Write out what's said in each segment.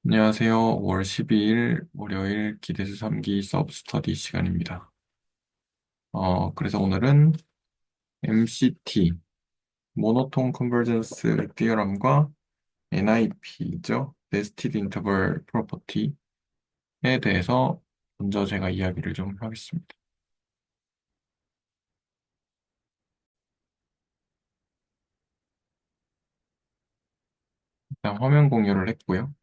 안녕하세요. 5월 12일 월요일 기대수 3기 서브 스터디 시간입니다. 그래서 오늘은 MCT, 모노톤 컨버전스 디어럼과 NIP죠. 네스티드 인터벌 프로퍼티에 대해서 먼저 제가 이야기를 좀 하겠습니다. 일단 화면 공유를 했고요.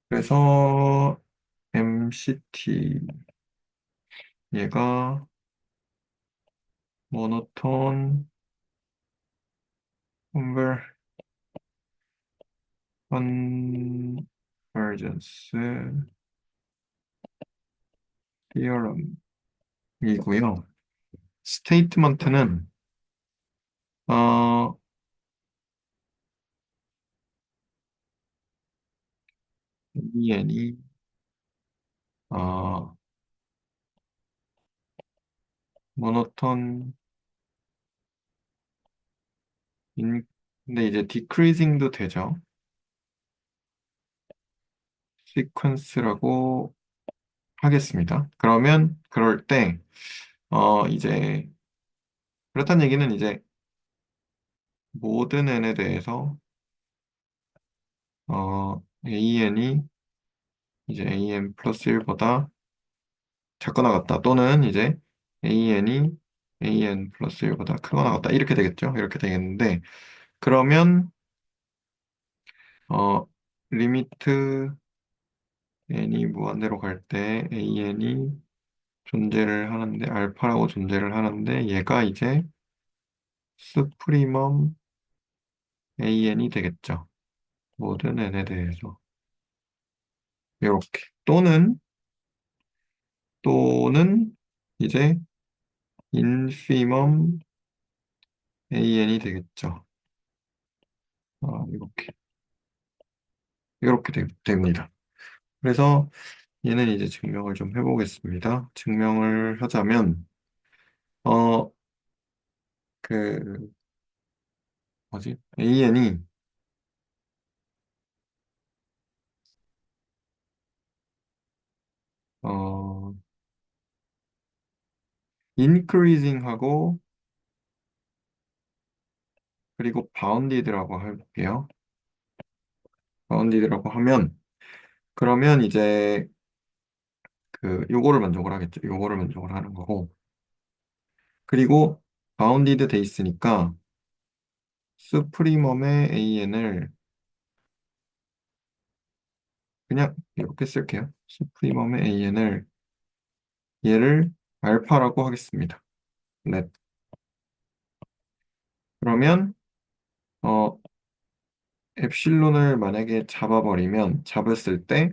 그래서 MCT, 얘가 모노톤 컨버전스 디어럼이고요. 스테이트먼트는 어, EN이 어, 모노톤 근데 이제 디크리징도 되죠. 시퀀스라고 하겠습니다. 그러면 그럴 때 이제 그렇다는 얘기는 이제 모든 n에 대해서 AN이 이제 AN 플러스 1보다 작거나 같다 또는 이제 AN이 AN 플러스 1보다 크거나 같다 이렇게 되겠죠. 이렇게 되겠는데 그러면 어, 리미트 n이 무한대로 갈 때 an이 존재를 하는데 알파라고 존재를 하는데 얘가 이제 스프리멈 an이 되겠죠. 모든 n에 대해서 이렇게 또는 이제 인피멈 an이 되겠죠. 이렇게 됩니다. 그래서 얘는 이제 증명을 좀 해보겠습니다. 증명을 하자면 어 그 뭐지 an이 어 increasing하고 그리고 바운디드라고 할게요. 바운디드라고 하면 그러면 이제 그 요거를 만족을 하겠죠. 요거를 만족을 하는 거고. 그리고 바운디드 돼 있으니까 수프리멈의 AN을 그냥 이렇게 쓸게요. 수프리멈의 AN을 얘를 알파라고 하겠습니다. 네. 그러면 어 엡실론을 만약에 잡았을 때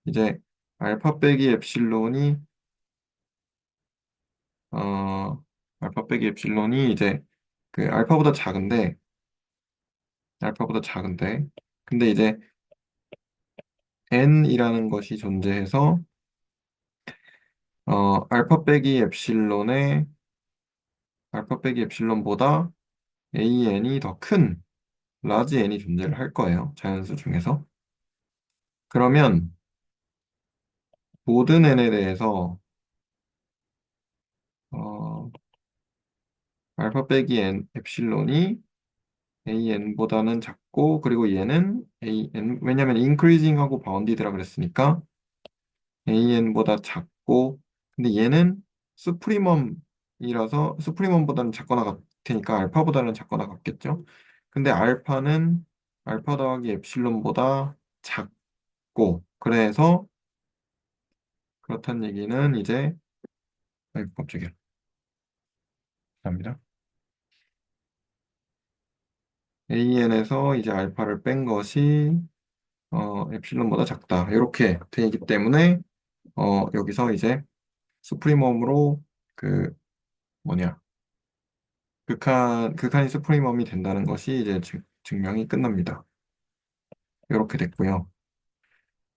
이제 알파 빼기 엡실론이 어 알파 빼기 엡실론이 이제 그 알파보다 작은데 근데 이제 n이라는 것이 존재해서 알파 빼기 엡실론보다 an이 더 큰 라지 n이 존재를 할 거예요. 자연수 중에서. 그러면 모든 n에 대해서 어, 알파 빼기 n 엡실론이 an보다는 작고 그리고 얘는 an 왜냐면 increasing하고 bounded라 그랬으니까 AN보다 작고 근데 얘는 수프리멈보다는 작거나 같으니까 알파보다는 작거나 같겠죠. 근데 알파 더하기 엡실론보다 작고 그래서 그렇다는 얘기는 이제 아이고 깜짝이야. 감사합니다. AN에서 이제 알파를 뺀 것이 엡실론보다 작다. 이렇게 되기 때문에 여기서 이제 수프리멈으로 그 뭐냐 극한이 수프리멈이 된다는 것이 이제 증명이 끝납니다. 이렇게 됐고요.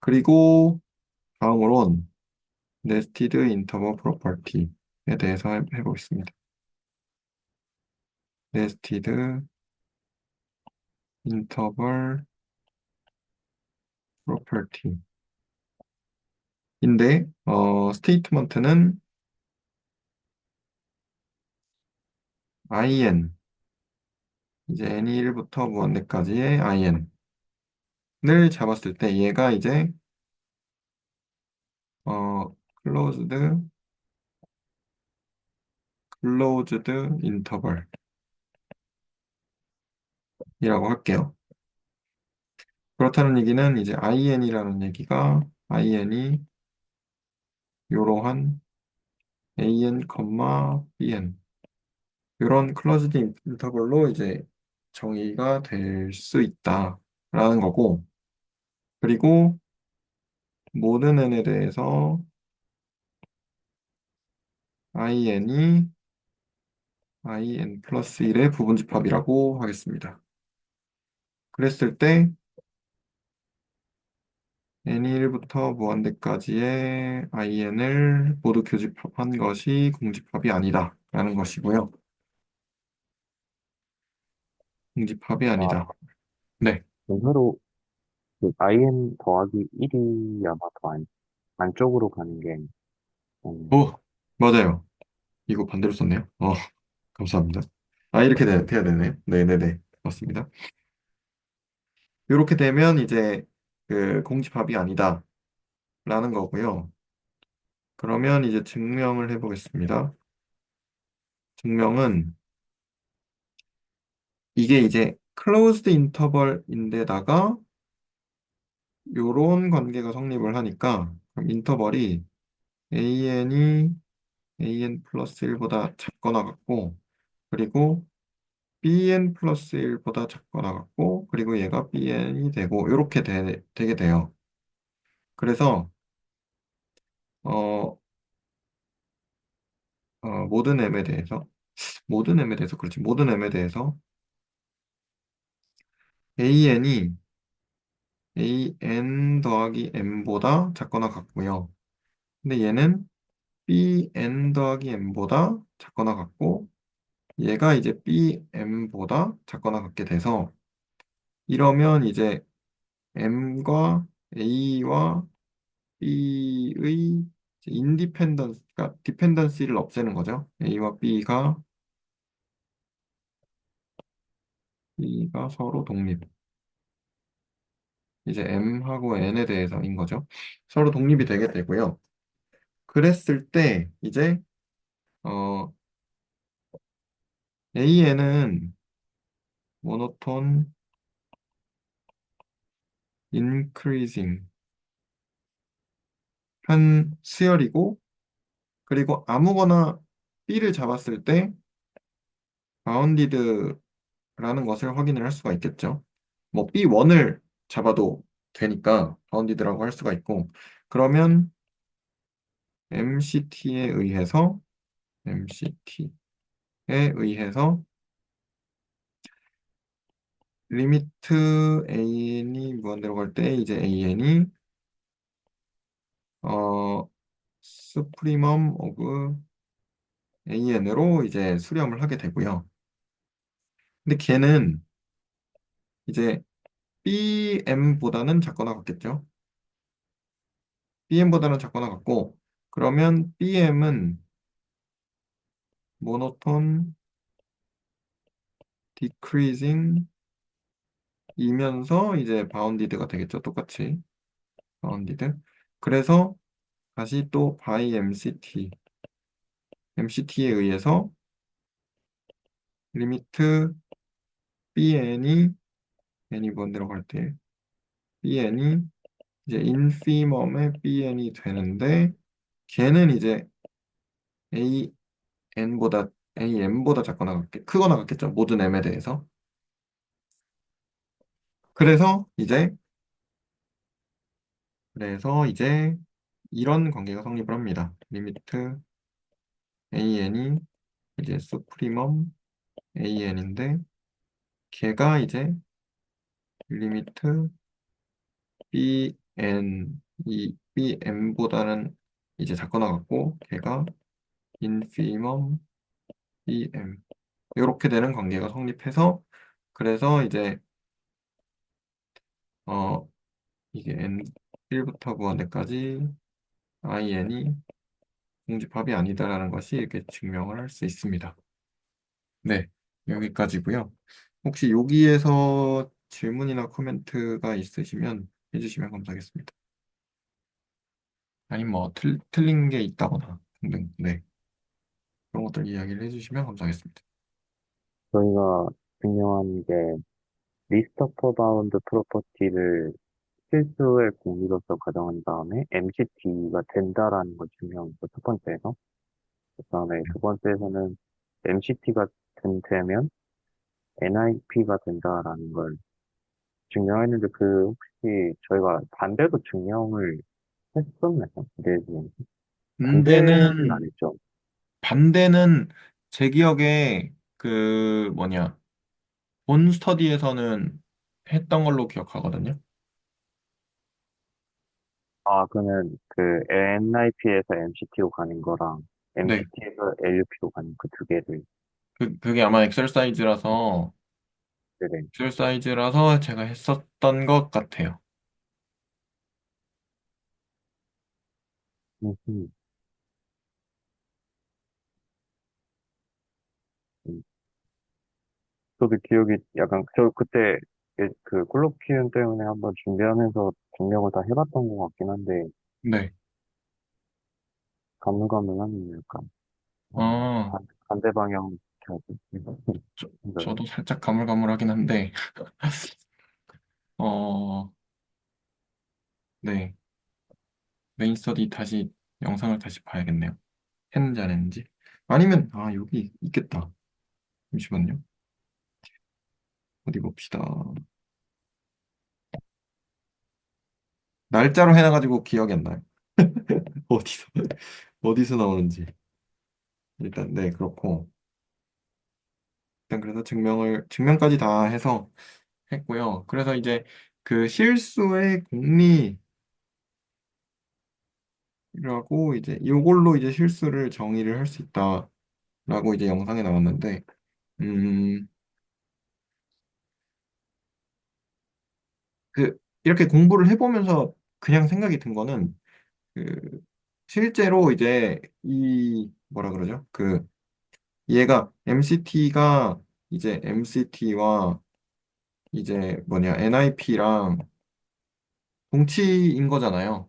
그리고 다음으론 네스티드 인터벌 프로퍼티에 대해서 해보겠습니다. 네스티드 인터벌 property인데 statement는 in 이제 n이 1부터 무한대까지의 in을 잡았을 때 얘가 이제 closed interval이라고 할게요. 그렇다는 얘기는 이제 in이라는 얘기가 in이 이러한 an, bn 이런 클로즈드 인터벌로 이제 정의가 될 수 있다라는 거고, 그리고 모든 n에 대해서 in이 in 플러스 1의 부분집합이라고 하겠습니다. 그랬을 때 n이 1부터 무한대까지의 in을 모두 교집합한 것이 공집합이 아니다 라는 것이고요. 공집합이 아, 아니다. 네. 의외로 그 IN 더하기 1이 아마 더 안쪽으로 가는 게, 오, 맞아요. 이거 반대로 썼네요. 감사합니다. 아, 이렇게 돼야 되네요. 네네네. 맞습니다. 이렇게 되면 이제 그 공집합이 아니다라는 거고요. 그러면 이제 증명을 해보겠습니다. 증명은 이게 이제 closed interval인데다가 요런 관계가 성립을 하니까 그럼 인터벌이 an이 an 플러스 1보다 작거나 같고 그리고 bn 플러스 1보다 작거나 같고 그리고 얘가 bn이 되고 이렇게 되게 돼요. 그래서 어, 모든 m에 대해서 그렇지 모든 m에 대해서 an이 an 더하기 m보다 작거나 같고요. 근데 얘는 bn 더하기 m보다 작거나 같고 얘가 이제 bm보다 작거나 같게 돼서 이러면 이제 m과 a와 b의 인디펜던스, 그러니까 디펜던시를 없애는 거죠. a와 b가 서로 독립. 이제 m하고 n에 대해서인 거죠. 서로 독립이 되게 되고요. 그랬을 때 이제 어, AN은 모노톤 인크리징 한 수열이고 그리고 아무거나 B를 잡았을 때 바운디드라는 것을 확인을 할 수가 있겠죠. 뭐 B1을 잡아도 되니까 바운디드라고 할 수가 있고 그러면 MCT에 의해서 리미트 AN이 무한대로 갈 때 이제 AN이 스프리멈 오브 AN으로 이제 수렴을 하게 되고요. 근데 걔는 이제 BM보다는 작거나 같겠죠. BM보다는 작거나 같고 그러면 BM은 모노톤 디크리징 이면서 이제 바운디드가 되겠죠. 똑같이 바운디드. 그래서 다시 또 by MCT에 의해서 리미트 BN이 n이 무한대로 갈 때 BN이 이제 인피멈의 BN이 되는데 걔는 이제 AN보다 AM보다 작거나 크거나 같겠죠. 모든 M에 대해서. 그래서 이제 이런 관계가 성립을 합니다. 리미트 AN이 이제 수프리멈 AN인데 걔가 이제 리미트 BN 이 BM보다는 이제 작거나 같고 걔가 인피멈 BM 이렇게 되는 관계가 성립해서 그래서 이제 어 이게 N1부터 무한대까지 IN이 공집합이 아니다라는 것이 이렇게 증명을 할 수 있습니다. 네, 여기까지고요. 혹시 여기에서 질문이나 코멘트가 있으시면 해주시면 감사하겠습니다. 아니면 뭐 틀린 게 있다거나 등등. 네, 그런 것들 이야기를 해주시면 감사하겠습니다. 저희가 증명한 게 리스트 오브 바운드 프로퍼티를 실수의 공유로서 가정한 다음에 MCT가 된다라는 걸 증명했고, 첫 번째에서. 그 다음에 두 번째에서는 MCT가 되면 NIP가 된다라는 걸 증명했는데, 그 혹시 저희가 반대도 증명을 했었나요? 네, 네. 반대는 안 반대는 했죠. 반대는 제 기억에 그 뭐냐 본 스터디에서는 했던 걸로 기억하거든요. 아, 그러면 그 NIP에서 MCT로 가는 거랑 네, MCT에서 LUP로 가는 그 두 개를, 그게 아마 네네. 엑셀사이즈라서 제가 했었던 것 같아요. 음, 음, 음. 저도 기억이 약간, 저 그때 그 콜로퀴움 때문에 한번 준비하면서 증명을 다 해봤던 것 같긴 한데, 네. 가물가물하네요, 약간. 어, 반대 방향 켜고. 저도 살짝 가물가물하긴 한데, 어, 네. 메인 스터디 다시, 영상을 다시 봐야겠네요. 했는지 안 했는지. 아니면, 여기 있겠다. 잠시만요. 어디 봅시다. 날짜로 해놔가지고 기억이 안 나요. 어디서, 어디서 나오는지. 일단, 네, 그렇고. 일단 그래서 증명까지 다 해서 했고요. 그래서 이제 그 실수의 공리라고 이제 이걸로 이제 실수를 정의를 할 수 있다라고 이제 영상에 나왔는데, 음, 이렇게 공부를 해보면서 그냥 생각이 든 거는, 그, 실제로 이제 뭐라 그러죠? 얘가 MCT가 이제 MCT와 이제 NIP랑 동치인 거잖아요.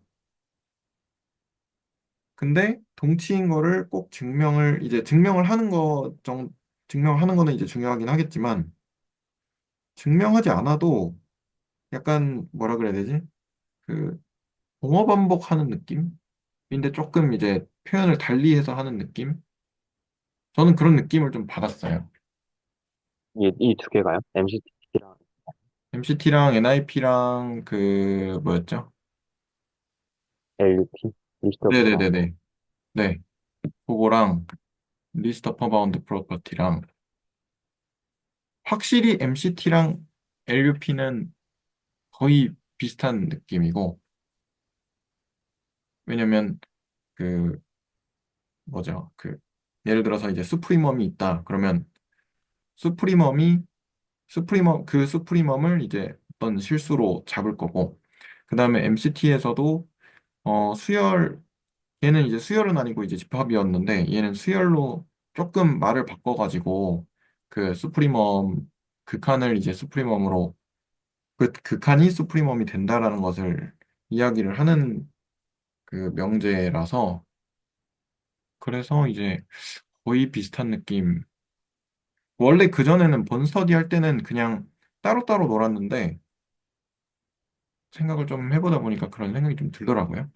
근데 동치인 거를 꼭 증명하는 거는 이제 중요하긴 하겠지만, 증명하지 않아도 약간 뭐라 그래야 되지? 그, 동어 반복하는 느낌인데 조금 이제 표현을 달리해서 하는 느낌? 저는 그런 느낌을 좀 받았어요. 이 두 개가요? MCT랑 MCT랑 NIP랑 그, 뭐였죠? LUP? 리스트 오브 바운드. 네네네네. 네. 그거랑 리스트 오브 바운드 프로퍼티랑 확실히 MCT랑 LUP는 거의 비슷한 느낌이고, 왜냐면 그 뭐죠? 예를 들어서 이제 수프리멈이 있다. 그러면 수프리멈이 수프리멈을 이제 어떤 실수로 잡을 거고, 그다음에 MCT에서도 수열 얘는 이제 수열은 아니고 이제 집합이었는데, 얘는 수열로 조금 말을 바꿔가지고 그 수프리멈 극한을 이제 수프리멈으로, 극한이 수프리멈이 된다라는 것을 이야기를 하는 그 명제라서, 그래서 이제 거의 비슷한 느낌. 원래 그전에는 본스터디 할 때는 그냥 따로따로 놀았는데, 생각을 좀 해보다 보니까 그런 생각이 좀 들더라고요.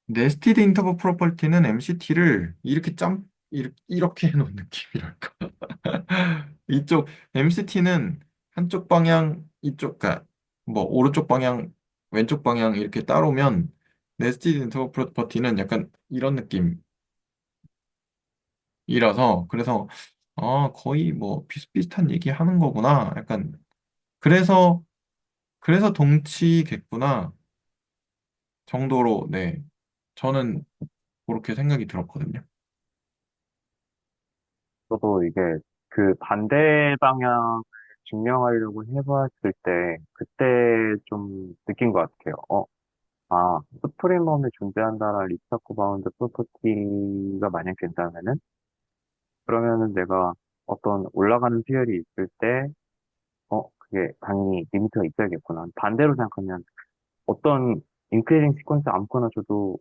네스티드 인터벌 프로퍼티는 MCT를 이렇게 해놓은 느낌이랄까. 이쪽, MCT는 한쪽 방향, 그러니까 뭐, 오른쪽 방향, 왼쪽 방향 이렇게 따로면, 네스티드 인터벌 프로퍼티는 약간 이런 느낌이라서, 그래서, 거의 뭐, 비슷비슷한 얘기 하는 거구나. 약간, 그래서, 그래서 동치겠구나. 정도로, 네. 저는 그렇게 생각이 들었거든요. 저도 이게 그 반대 방향 증명하려고 해봤을 때, 그때 좀 느낀 것 같아요. 스프링멈이 존재한다는 리스타크 바운드 프로퍼티가 만약 된다면은, 그러면은 내가 어떤 올라가는 수열이 있을 때, 그게 당연히 리미트가 있어야겠구나. 반대로 생각하면, 어떤 인크리징 시퀀스 아무거나 줘도,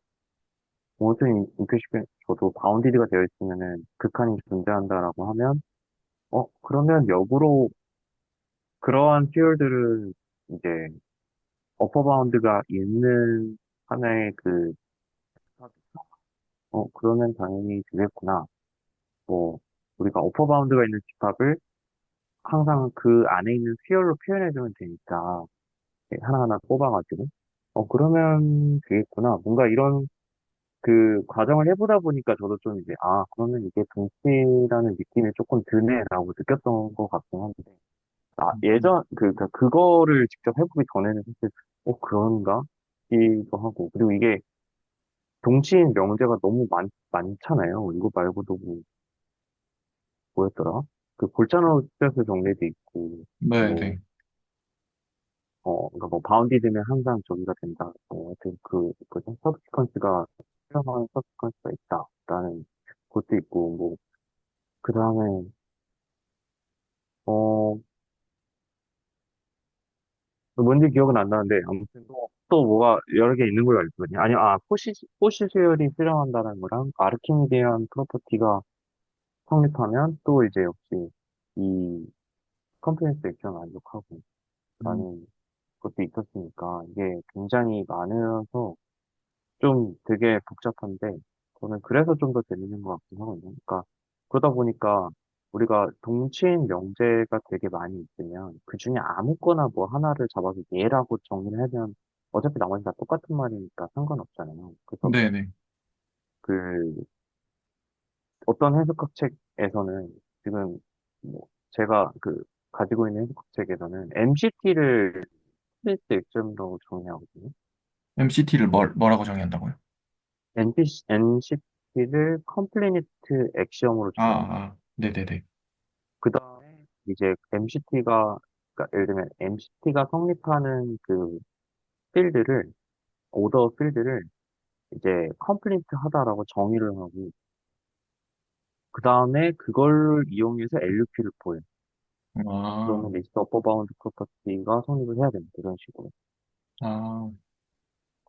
모든 인크리징 시퀀스 줘도 바운디드가 되어 있으면은 극한이 존재한다라고 하면, 그러면 역으로 그러한 수열들은 이제 어퍼 바운드가 있는 하나의 그러면 당연히 되겠구나. 뭐, 우리가 어퍼 바운드가 있는 집합을 항상 그 안에 있는 수열로 표현해주면 되니까, 하나하나 뽑아가지고, 그러면 되겠구나. 뭔가 이런 그 과정을 해보다 보니까 저도 좀 이제, 그러면 이게 동시라는 느낌이 조금 드네라고 느꼈던 것 같긴 한데, 그거를 직접 해보기 전에는 사실, 그런가? 싶기도 하고, 그리고 이게 동치인 명제가 너무 많잖아요. 이거 말고도 뭐였더라? 그 볼차노 스트레스 정리도 있고, 뭐, 네네. 그러니까 뭐, 바운디드면 항상 저기가 된다. 하여튼 서브시퀀스가, 필요한 서브시퀀스가 있다라는 것도 있고, 뭐, 그 다음에, 어, 뭔지 기억은 안 나는데, 아무튼 또 뭐가 여러 개 있는 걸로 알고 있거든요. 아니요, 포시 수열이 필요한다는 거랑, 아르키미데안 프로퍼티가 성립하면, 또 이제 역시, 이 컴플렉스 액션 만족하고, 음, 라는 것도 있었으니까, 이게 굉장히 많아서, 좀 되게 복잡한데, 저는 그래서 좀 더 재밌는 것 같긴 하거든요. 그러니까, 그러다 보니까 우리가 동치인 명제가 되게 많이 있으면, 그 중에 아무거나 뭐 하나를 잡아서 얘라고 정의를 하면, 어차피 나머지 다 똑같은 말이니까 상관없잖아요. 그래서 네네. 그, 어떤 해석학 책에서는 지금, 뭐, 제가 가지고 있는 해석학 책에서는 MCT를 스트레스 액션으로 정의하거든요. MCT를 뭐라고 정의한다고요? NCT를 컴플리니트 액션으로 아, 정의해요. 네네네. 그 다음에 이제 MCT가, 그러니까 예를 들면 MCT가 성립하는 그 필드를, 오더 필드를 이제 컴플리트 하다라고 정의를 하고, 그 다음에 그걸 이용해서 LUP를 보여요. 아, 그러면 리스트 어퍼 바운드 프로퍼티가 성립을 해야 됩니다. 이런 식으로. 아,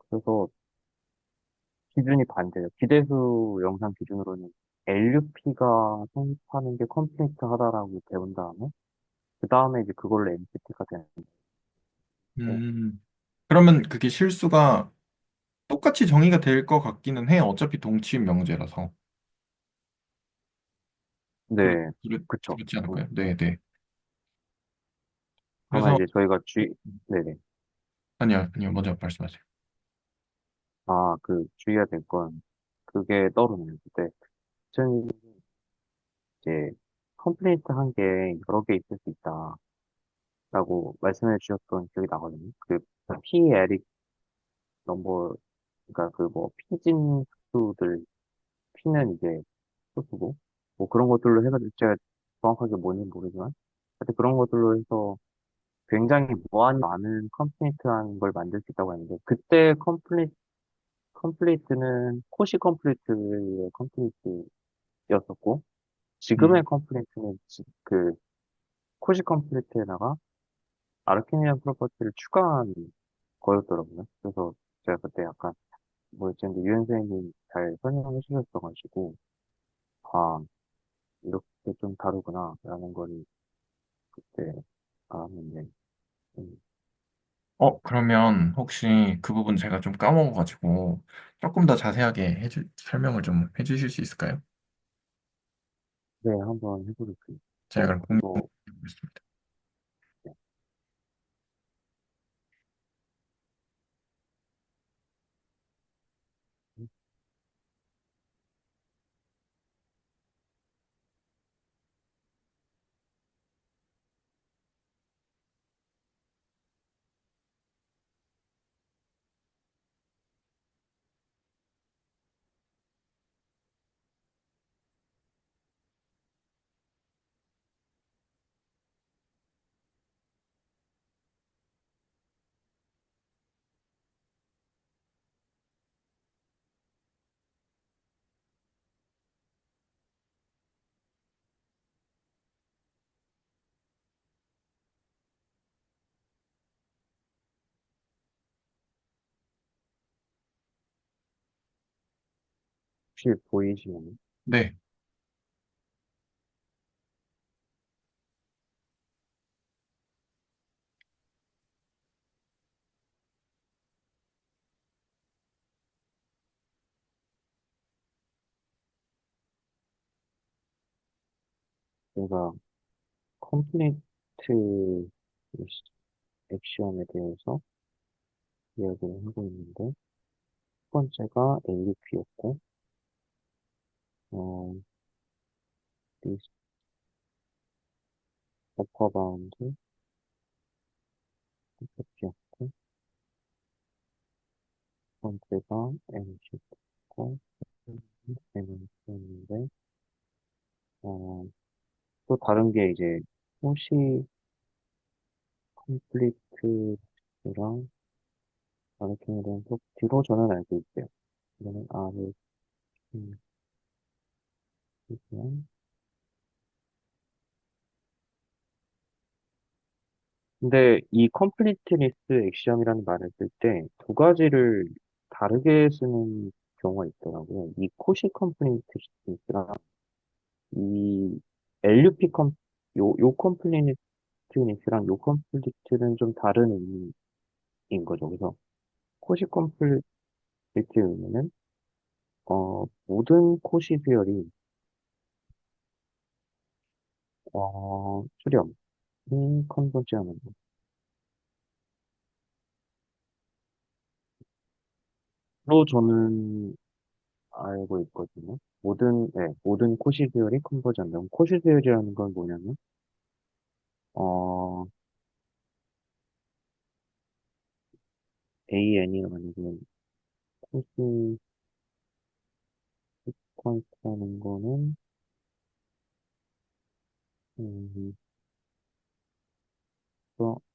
그래서 기준이 반대예요. 기대수 영상 기준으로는 LUP가 성립하는 게 컴플리트 하다라고 배운 다음에, 그 다음에 이제 그걸로 MCT가 되는데, 음. 그러면 그게 실수가 똑같이 정의가 될 것 같기는 해요. 어차피 동치인 명제라서. 네, 그쵸. 그렇지 않을까요? 네네. 다만 그래서, 이제 저희가 네네. 아니요, 아니요, 먼저 말씀하세요. 주의해야 될 건, 그게 떠오르네요. 그때, 전 이제, 컴플레인트 한 게 여러 개 있을 수 있다. 라고 말씀해 주셨던 기억이 나거든요. P 에릭 넘버, 그러니까 피진 수들, P는 이제 소수고, 뭐 그런 것들로 해가지고, 제가 정확하게 뭔지는 모르지만, 하여튼 그런 것들로 해서 굉장히 무한히 많은 컴플리트한 걸 만들 수 있다고 했는데, 그때 컴플리트는 코시 컴플리트의 컴플리트였었고, 지금의 음. 컴플리트는 코시 컴플리트에다가 아르키니안 프로퍼티를 추가한 거였더라고요. 그래서 제가 그때 약간 뭐였는데 유엔 선생님이 잘 설명해 주셨어가지고, 아, 이렇게 좀 다르구나, 라는 걸 그때 알았는데, 음, 그러면 혹시 그 부분 제가 좀 까먹어가지고 조금 더 자세하게 설명을 좀 해주실 수 있을까요? 네, 한번 해보겠습니다. 제가 그럼 공유해 이거, 보겠습니다. 혹시 보이시나요? 네. 제가 컴플리트 액션에 대해서 이야기를 하고 있는데, 첫 번째가 AUP였고, 리스트 어퍼바운드, 였고, 첫 번째가 MC였고, MC였는데, 어, 또 다른 게 이제, 호시 컴플리트랑 마네킹에 대한 또 뒤로 저는 알고 있대요. 이거는 R을 쓰면, 근데 이 컴플리트니스 액션이라는 말을 쓸 때 두 가지를 다르게 쓰는 경우가 있더라고요. 이 코시 컴플리트니스랑 이 LUP 요 컴플리트니스랑 요 컴플리트는 좀 다른 의미인 거죠. 그래서 코시 컴플리트의 의미는 모든 코시 듀얼이 수렴이 컨버지하는 거로 저는 알고 있거든요. 모든 코시 듀얼이 컨버전다. 코시 듀얼이라는 건 뭐냐면, 어, AN이 만약에 코시 퀀스라는 거는, 음,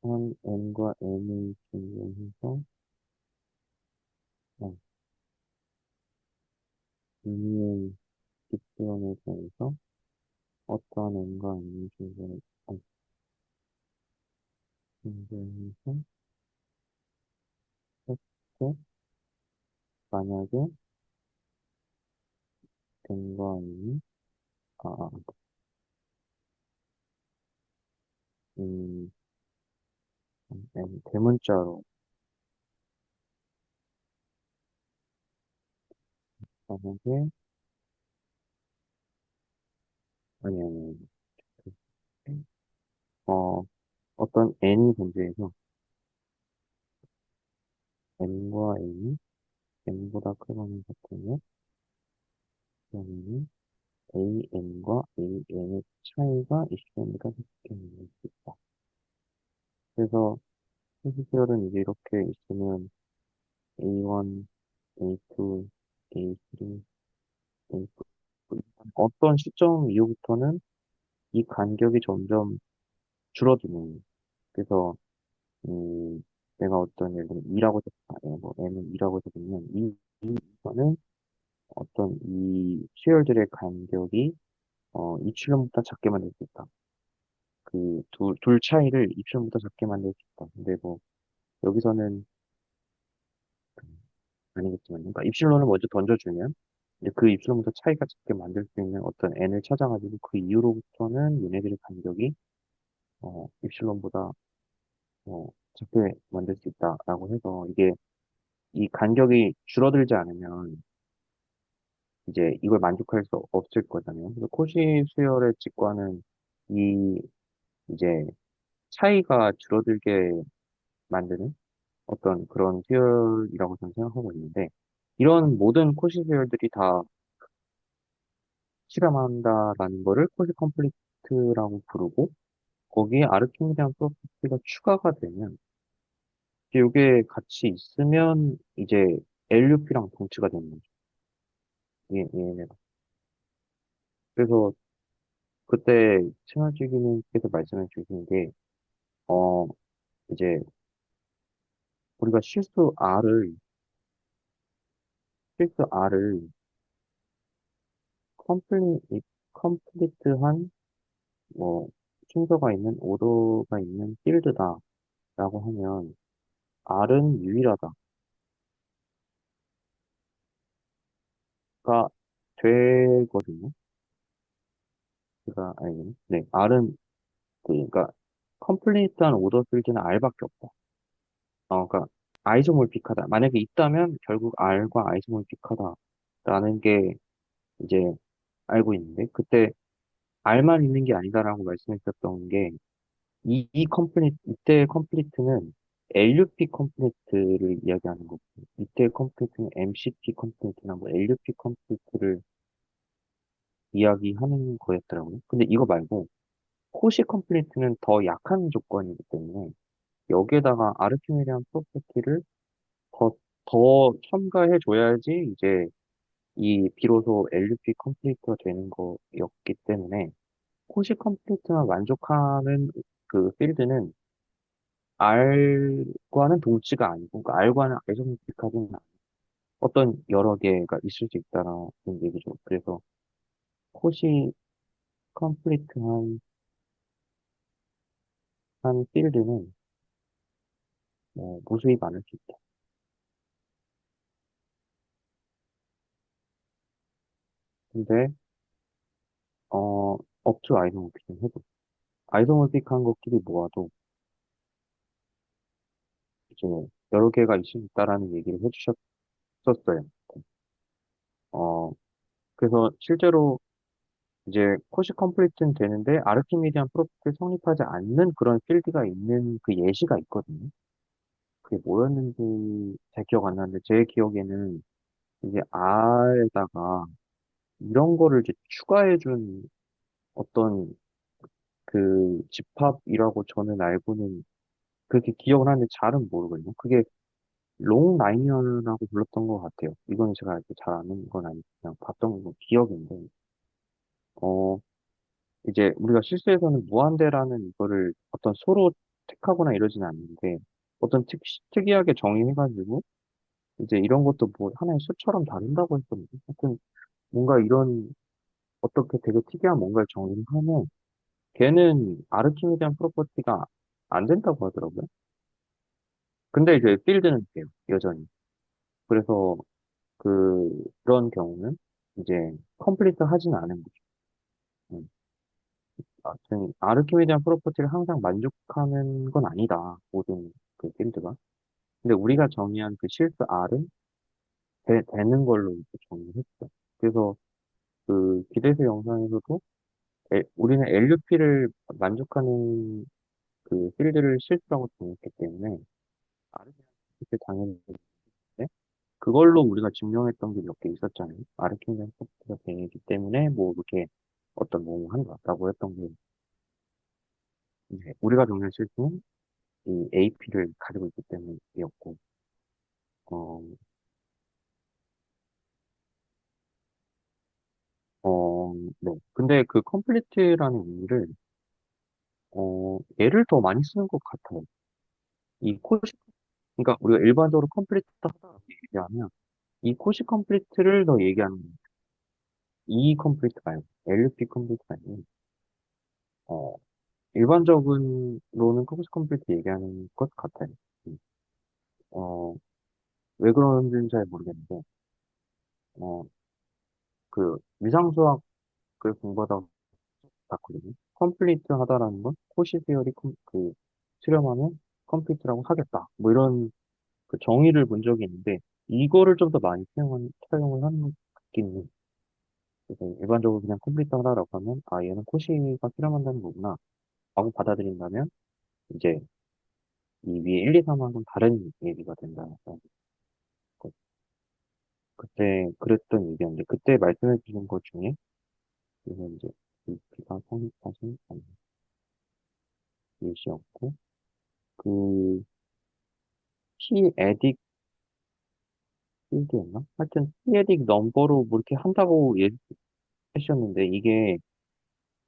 한 N과 N을 준비해서, 의미의 뒷부분에 대해서 어떠한 N과 N을 준비해서, 했을 때, 만약에 N과 N이, 아, 아, 음, N, 대문자로, 만약에, 아니, 어, 어떤 n이 존재해서 n과 n이 n보다 크거나 같으면 그러면은 an과 an의 차이가 있으니까 그렇게 만들 수 있다. 그래서 수식별은 이제 이렇게 있으면 a1, a2, a3, a4 어떤 시점 이후부터는 이 간격이 점점 줄어드는 그래서 내가 어떤 예를 들면 2라고 적다. 뭐 n은 2라고 적으면 이거는 어떤 이 수열들의 간격이 입출력보다 작게 만들 수 있다. 그 둘 차이를 입출력보다 작게 만들 수 있다. 근데 뭐 여기서는 아니겠지만, 그러니까 입실론을 먼저 던져주면 이제 그 입실론보다 차이가 작게 만들 수 있는 어떤 n을 찾아가지고 그 이후로부터는 얘네들의 간격이 입실론보다 작게 만들 수 있다라고 해서 이게 이 간격이 줄어들지 않으면 이제 이걸 만족할 수 없을 거잖아요. 그래서 코시 수열의 직관은 이 이제 차이가 줄어들게 만드는 어떤 그런 수열이라고 저는 생각하고 있는데, 이런 모든 코시 수열들이 다 실험한다라는 거를 코시 컴플리트라고 부르고, 거기에 아르키미디안 프로퍼티가 추가가 되면, 이게 같이 있으면 이제 LUP랑 동치가 되는 거죠. 얘네가. 그래서 그때 채널주기님께서 말씀해 주신 게, 어, 이제 우리가 실수 R을 컴플리트한 뭐 순서가 있는 오더가 있는 필드다라고 하면 R은 유일하다가 되거든요. 제가 알기로는. 네, R은, 그러니까, 컴플리트한 오더 필드는 R밖에 없다. 그러니까, 아이소몰픽하다. 만약에 있다면, 결국 R과 아이소몰픽하다라는 게, 이제, 알고 있는데, 그때 R만 있는 게 아니다라고 말씀했었던 게, 이때 컴플리트는 LUP 컴플리트를 이야기하는 거고, 이때 컴플리트는 MCP 컴플리트나 뭐 LUP 컴플리트를 이야기하는 거였더라고요. 근데 이거 말고, 코시 컴플리트는 더 약한 조건이기 때문에, 여기에다가 아르키메디안 프로퍼티를 더, 더 첨가해 줘야지, 이제, 비로소 LUP 컴플리트가 되는 거였기 때문에, 코시 컴플리트만 만족하는 그 필드는 R과는 동치가 아니고, 그러니까 R과는 아이소모픽하지는 어떤 여러 개가 있을 수 있다라는 얘기죠. 그래서 콧이 컴플리트한 한 필드는 무수히 많을 수 있다. 근데 업투 아이소모픽은 해도 아이소모픽한 것끼리 모아도 이제 여러 개가 있을 수 있다라는 얘기를 해주셨었어요. 어, 그래서 실제로 이제 코시 컴플리트는 되는데 아르키미디안 프로젝트 성립하지 않는 그런 필드가 있는 그 예시가 있거든요. 그게 뭐였는지 잘 기억 안 나는데 제 기억에는 이제 R에다가 이런 거를 이제 추가해준 어떤 그 집합이라고 저는 알고는 그렇게 기억을 하는데 잘은 모르거든요. 그게 롱 라이언이라고 불렀던 것 같아요. 이건 제가 이렇게 잘 아는 건 아니고 그냥 봤던 거 기억인데 어 이제 우리가 실수에서는 무한대라는 이거를 어떤 소로 택하거나 이러지는 않는데 어떤 특이하게 정의해가지고 이제 이런 것도 뭐 하나의 수처럼 다룬다고 했었는데 하여튼 뭔가 이런 어떻게 되게 특이한 뭔가를 정의를 하면 걔는 아르키미디안 프로퍼티가 안 된다고 하더라고요. 근데 이제 필드는 돼요, 여전히. 그래서 그런 경우는 이제 컴플리트 하지는 않은 거죠. 음. 하여튼 아르키미디안 프로퍼티를 항상 만족하는 건 아니다. 모든 그 필드가. 근데 우리가 정의한 그 실수 R은 되는 걸로 이렇게 정의했죠. 그래서 그 기대수 영상에서도 우리는 LUP를 만족하는 그 필드를 실수라고 정했기 때문에 아르키미디안 프로퍼티 당연히 되는데 그걸로 우리가 증명했던 게 몇 개 있었잖아요. 아르키미디안 프로퍼티가 되기 때문에 뭐 이렇게 어떤 뭐 한다라고 했던 게 이제 우리가 정의한 실수는 이 AP를 가지고 있기 때문이었고, 어, 네. 근데 그 컴플리트라는 의미를, 얘를 더 많이 쓰는 것 같아요. 그러니까 우리가 일반적으로 컴플리트 하다 얘기하면, 이 코시 컴플리트를 더 얘기하는 거예요. 이 컴플리트 말고, LP 컴플리트 말고, 어, 일반적으로는 코시 컴플리트 얘기하는 것 같아요. 음. 어, 왜 그런지는 잘 모르겠는데, 어, 위상수학을 공부하다 봤거든요. 컴플리트 하다라는 건 코시 세어리 수렴하면 컴플리트라고 하겠다. 뭐 이런 그 정의를 본 적이 있는데 이거를 좀 더 많이 사용을 하는 것 같긴 해요. 그래서 일반적으로 그냥 컴플리트 하다라고 하면 아 얘는 코시가 수렴한다는 거구나 라고 받아들인다면 이제 이 위에 1, 2, 3하고는 다른 얘기가 된다. 그때 그랬던 얘기였는데 그때 말씀해 주신 것 중에 이건 이제 비가 성립하신 예시였고 그 P-에딕 필드였나? 하여튼 P-에딕 넘버로 뭐 이렇게 한다고 얘기하셨는데 이게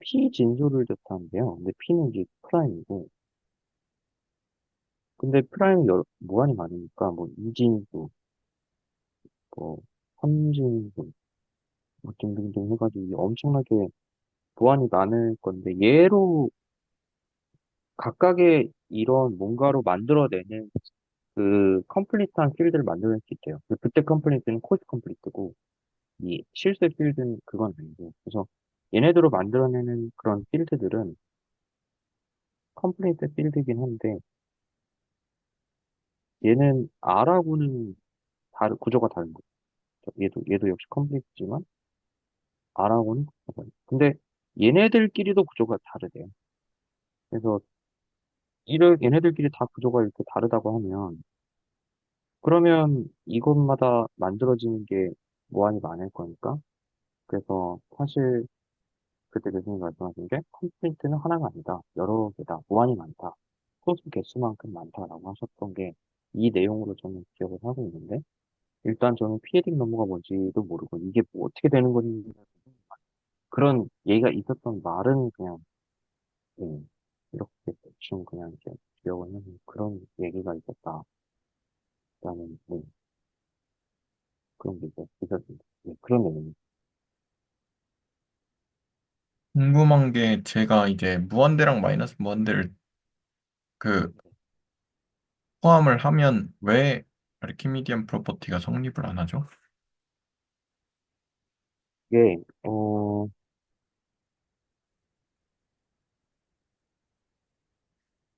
P 진수를 뜻하는데요. 근데 P는 이제 프라임이고 근데 프라임 무한히 많으니까 뭐 2진수, 뭐 3진수 뭐 등등등 해가지고 이게 엄청나게 무한히 많을 건데 얘로 각각의 이런 뭔가로 만들어내는 그 컴플리트한 필드를 만들어낼 수 있대요. 그때 컴플리트는 코스 컴플리트고 이 실제 필드는 그건 아니고. 그래서 얘네들로 만들어내는 그런 필드들은 컴플레인트 필드긴 한데, 얘는 R하고는 구조가 다른 거죠. 얘도 역시 컴플레인트지만, R하고는 구조가 다른. 근데 얘네들끼리도 구조가 다르대요. 그래서 얘네들끼리 다 구조가 이렇게 다르다고 하면, 그러면 이것마다 만들어지는 게 무한히 많을 거니까. 그래서 사실 그때 교수님 말씀하신 게 컴플레인트는 하나가 아니다. 여러 개다. 무한히 많다. 소수 개수만큼 많다라고 하셨던 게 이 내용으로 저는 기억을 하고 있는데 일단 저는 피해딩 너머가 뭔지도 모르고 이게 뭐 어떻게 되는 건지 그런 얘기가 있었던 말은 그냥 예, 이렇게 대충 그냥 이렇게 기억을 하는 그런 얘기가 있었다라는 네, 그런 게 있었습니다. 네, 그런 내용이 궁금한 게 제가 이제 무한대랑 마이너스 무한대를 그 포함을 하면 왜 아르키미디안 프로퍼티가 성립을 안 하죠? 이게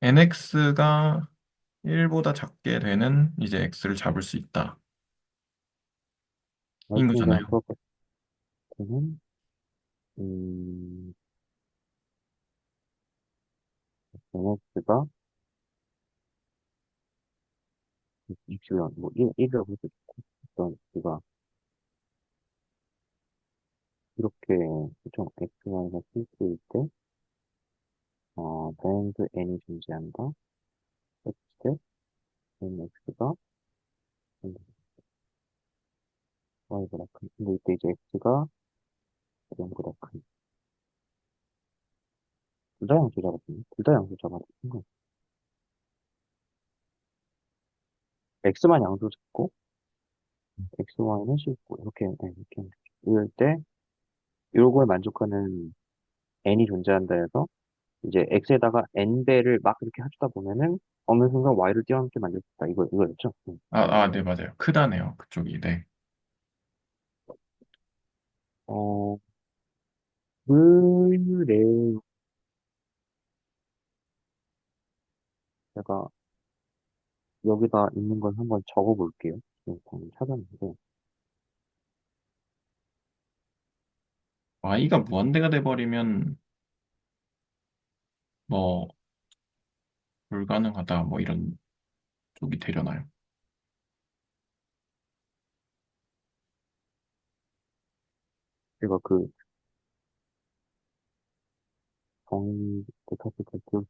nx가 1보다 작게 되는 이제 x를 잡을 수 있다. 인 말씀에 거잖아요. 대한 프로퍼티는 음, NX가 60년, 뭐, 1이라고 해도 좋고, 어떤, 우가 이렇게, 보통 X-1일 때, 밴드 N이 존재한다. X 대 NX가 Y보다 큰. 근데 이때 이제 X가 0보다 큰. 둘 다 양수자거든요. 둘 다 양수자가 큰 거. X만 양수 잡고, X, Y는 싣고, 이렇게, 네, 이렇게. 하면 되죠. 이럴 때, 요걸 만족하는 N이 존재한다 해서, 이제 X에다가 N배를 막 이렇게 해주다 보면은, 어느 순간 Y를 뛰어넘게 만들 수 있다. 이거였죠. 네, 맞아요. 크다네요. 그쪽이. 네. 어, 그 내용, 제가 여기다 있는 걸 한번 적어 볼게요. 지금 방금 찾았는데, y가 무한대가 돼버리면 뭐 불가능하다 뭐 이런 쪽이 되려나요? 제가 그 토픽 그,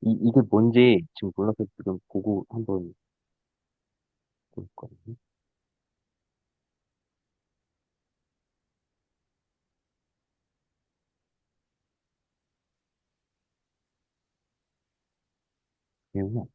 이게 뭔지 지금 몰라서 지금 보고 한번 볼거든요. 내용은,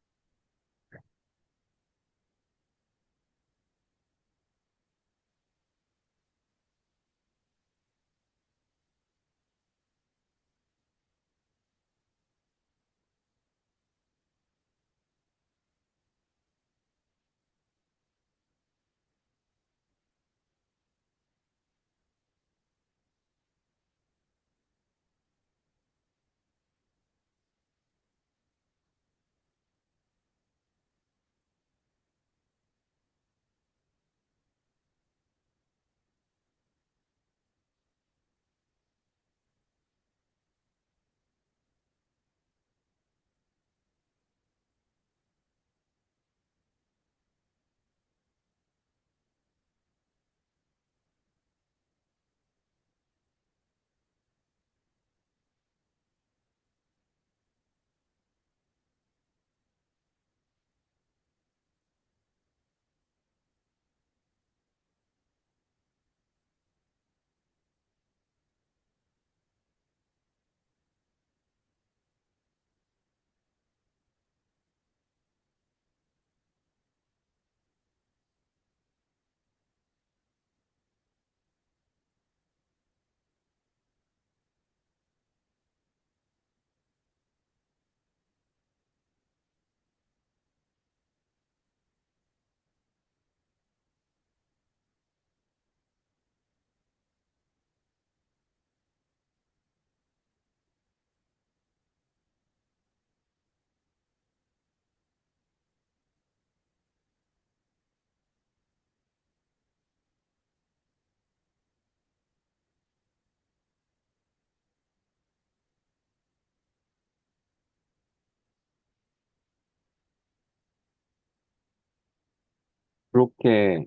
그렇게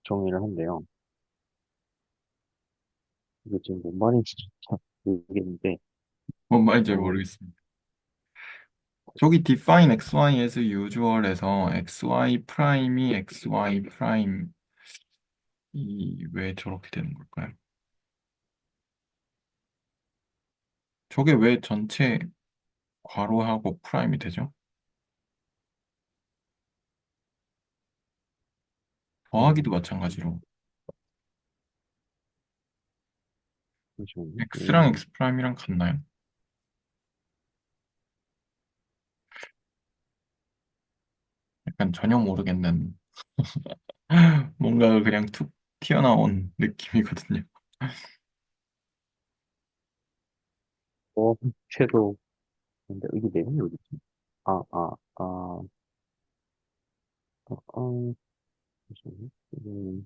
정의를 한대요. 이게 지금 뭔 말인지 잘 모르겠는데, 뭔 말인지 잘 어, 모르겠습니다. 저기 define xy as usual에서 xy 프라임이 xy 프라임 이 왜 저렇게 되는 걸까요? 저게 왜 전체 괄호하고 프라임이 되죠? 더하기도 음, 마찬가지로 잠시만요. x랑 x 프라임이랑 같나요? 약간 전혀 모르겠는 뭔가 그냥 툭 튀어나온 느낌이거든요. 채도, 근데 이게 내용이 어디지? 아, 아, 아, 잠시만요.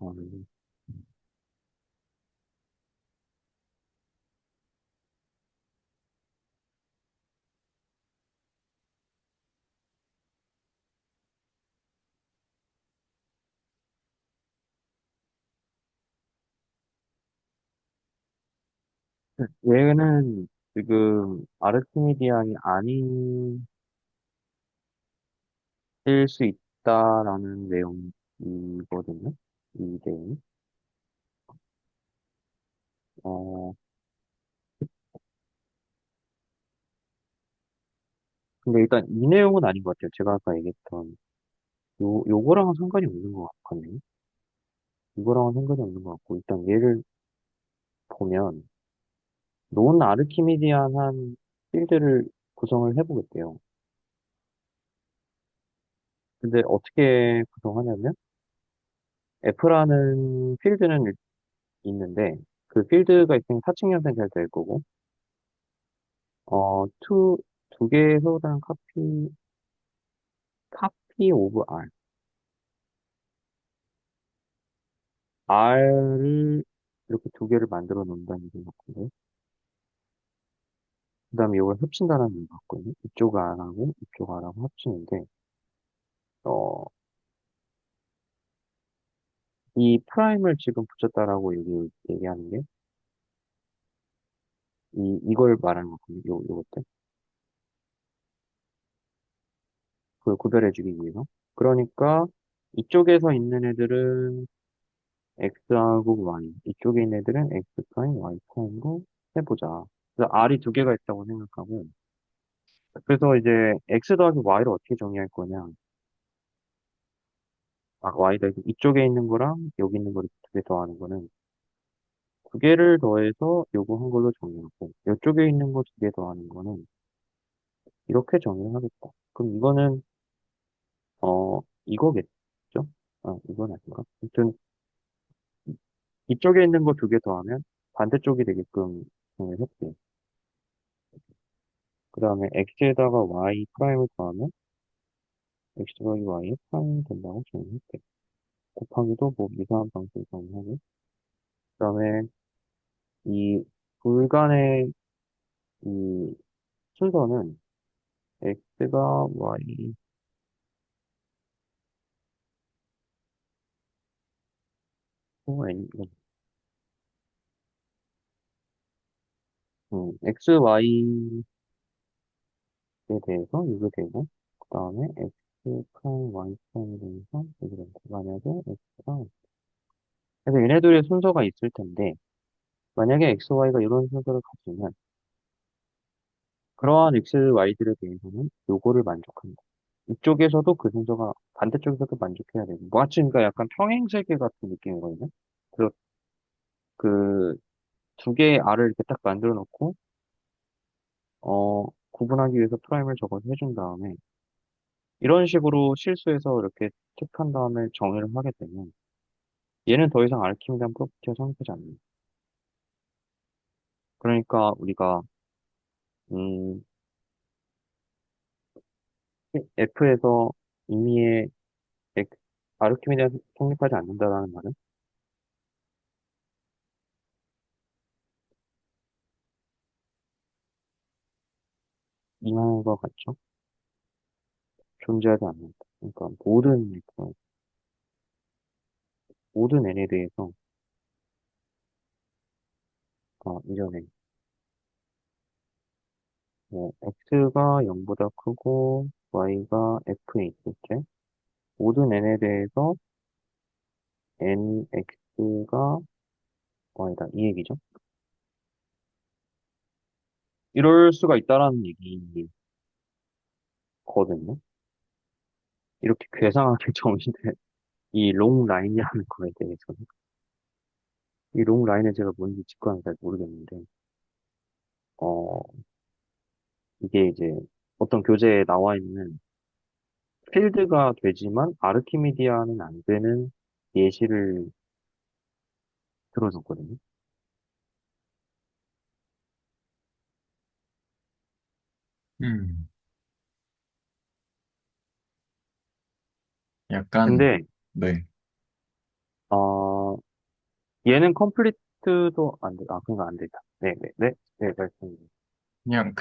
아, 얘는 지금 아르키미디안이 아닐 수 있다라는 내용이거든요. 이 내용이. 어, 근데 일단 이 내용은 아닌 것 같아요. 제가 아까 얘기했던 요거랑은 상관이 없는 것 같거든요. 이거랑은 상관이 없는 것 같고, 일단 얘를 보면, 논 아르키미디안한 필드를 구성을 해보겠대요. 근데 어떻게 구성하냐면, F라는 필드는 있는데, 그 필드가 있으면 사칙 연산이 잘 될 거고, 두 개의 소단 카피 오브 R. R을 이렇게 두 개를 만들어 놓는다는 게 같은데, 그 다음에 이걸 합친다는 게 같거든요. 이쪽 R하고 이쪽 R하고 합치는데, 어, 이 프라임을 지금 붙였다라고 얘기하는 게, 이걸 말하는 거거든요. 요것들. 그걸 구별해주기 위해서. 그러니까, 이쪽에서 있는 애들은 X하고 Y, 이쪽에 있는 애들은 X 프라임, Y 프라임으로 해보자. 그래서 R이 두 개가 있다고 생각하고, 그래서 이제 X 더하기 Y를 어떻게 정의할 거냐. Y 더하기 이쪽에 있는 거랑 여기 있는 거를 두 개 더하는 거는 두 개를 더해서 요거 한 걸로 정의하고, 이쪽에 있는 거 두 개 더하는 거는 이렇게 정의를 하겠다. 그럼 이거는 이거겠죠? 이건 아닌가? 아무튼, 이쪽에 있는 거 두 개 더하면 반대쪽이 되게끔 했대. 그 다음에 x에다가 y 프라임을 더하면 x 더하기 y 프라임이 된다고 정의했대. 곱하기도 뭐 이상한 방식으로 정의하고. 그 다음에 이 불간의 이 순서는 x가 y, n, x, y에 대해서 이게 되고, 그 다음에 x 프라임, y 프라임에 대해서 이게 된다. 만약에 x가 그래서 얘네들의 순서가 있을 텐데, 만약에 x, y가 이런 순서를 가지면, 그러한 x, y들에 대해서는 요거를 만족한다. 이쪽에서도 그 순서가, 반대쪽에서도 만족해야 되고, 마치 그러니까 약간 평행세계 같은 느낌이거든요. 그래서 그 두 개의 R을 이렇게 딱 만들어 놓고, 구분하기 위해서 프라임을 적어서 해준 다음에, 이런 식으로 실수해서 이렇게 체크한 다음에 정의를 하게 되면, 얘는 더 이상 알키미디안 프로퍼티가 성립하지 않는. 그러니까 우리가, 음, F에서 임의의 아르키미디안 성립하지 않는다라는 말은 이 말과 같죠? 존재하지 않는다. 그러니까 모든 n에 대해서 이전에 뭐 x가 0보다 크고 y가 f에 있을 때 모든 n에 대해서 nx가 y다 이 얘기죠. 이럴 수가 있다라는 얘기거든요. 이렇게 괴상하게 정의된 이 롱 라인이라는 거에 대해서는 이 롱 라인은 제가 뭔지 직관은 잘 모르겠는데 어 이게 이제 어떤 교재에 나와 있는 필드가 되지만 아르키미디아는 안 되는 예시를 들어줬거든요. 음, 약간, 근데 네. 어 얘는 컴플리트도 안 돼. 그건 안 되다. 네, 말씀. 그냥,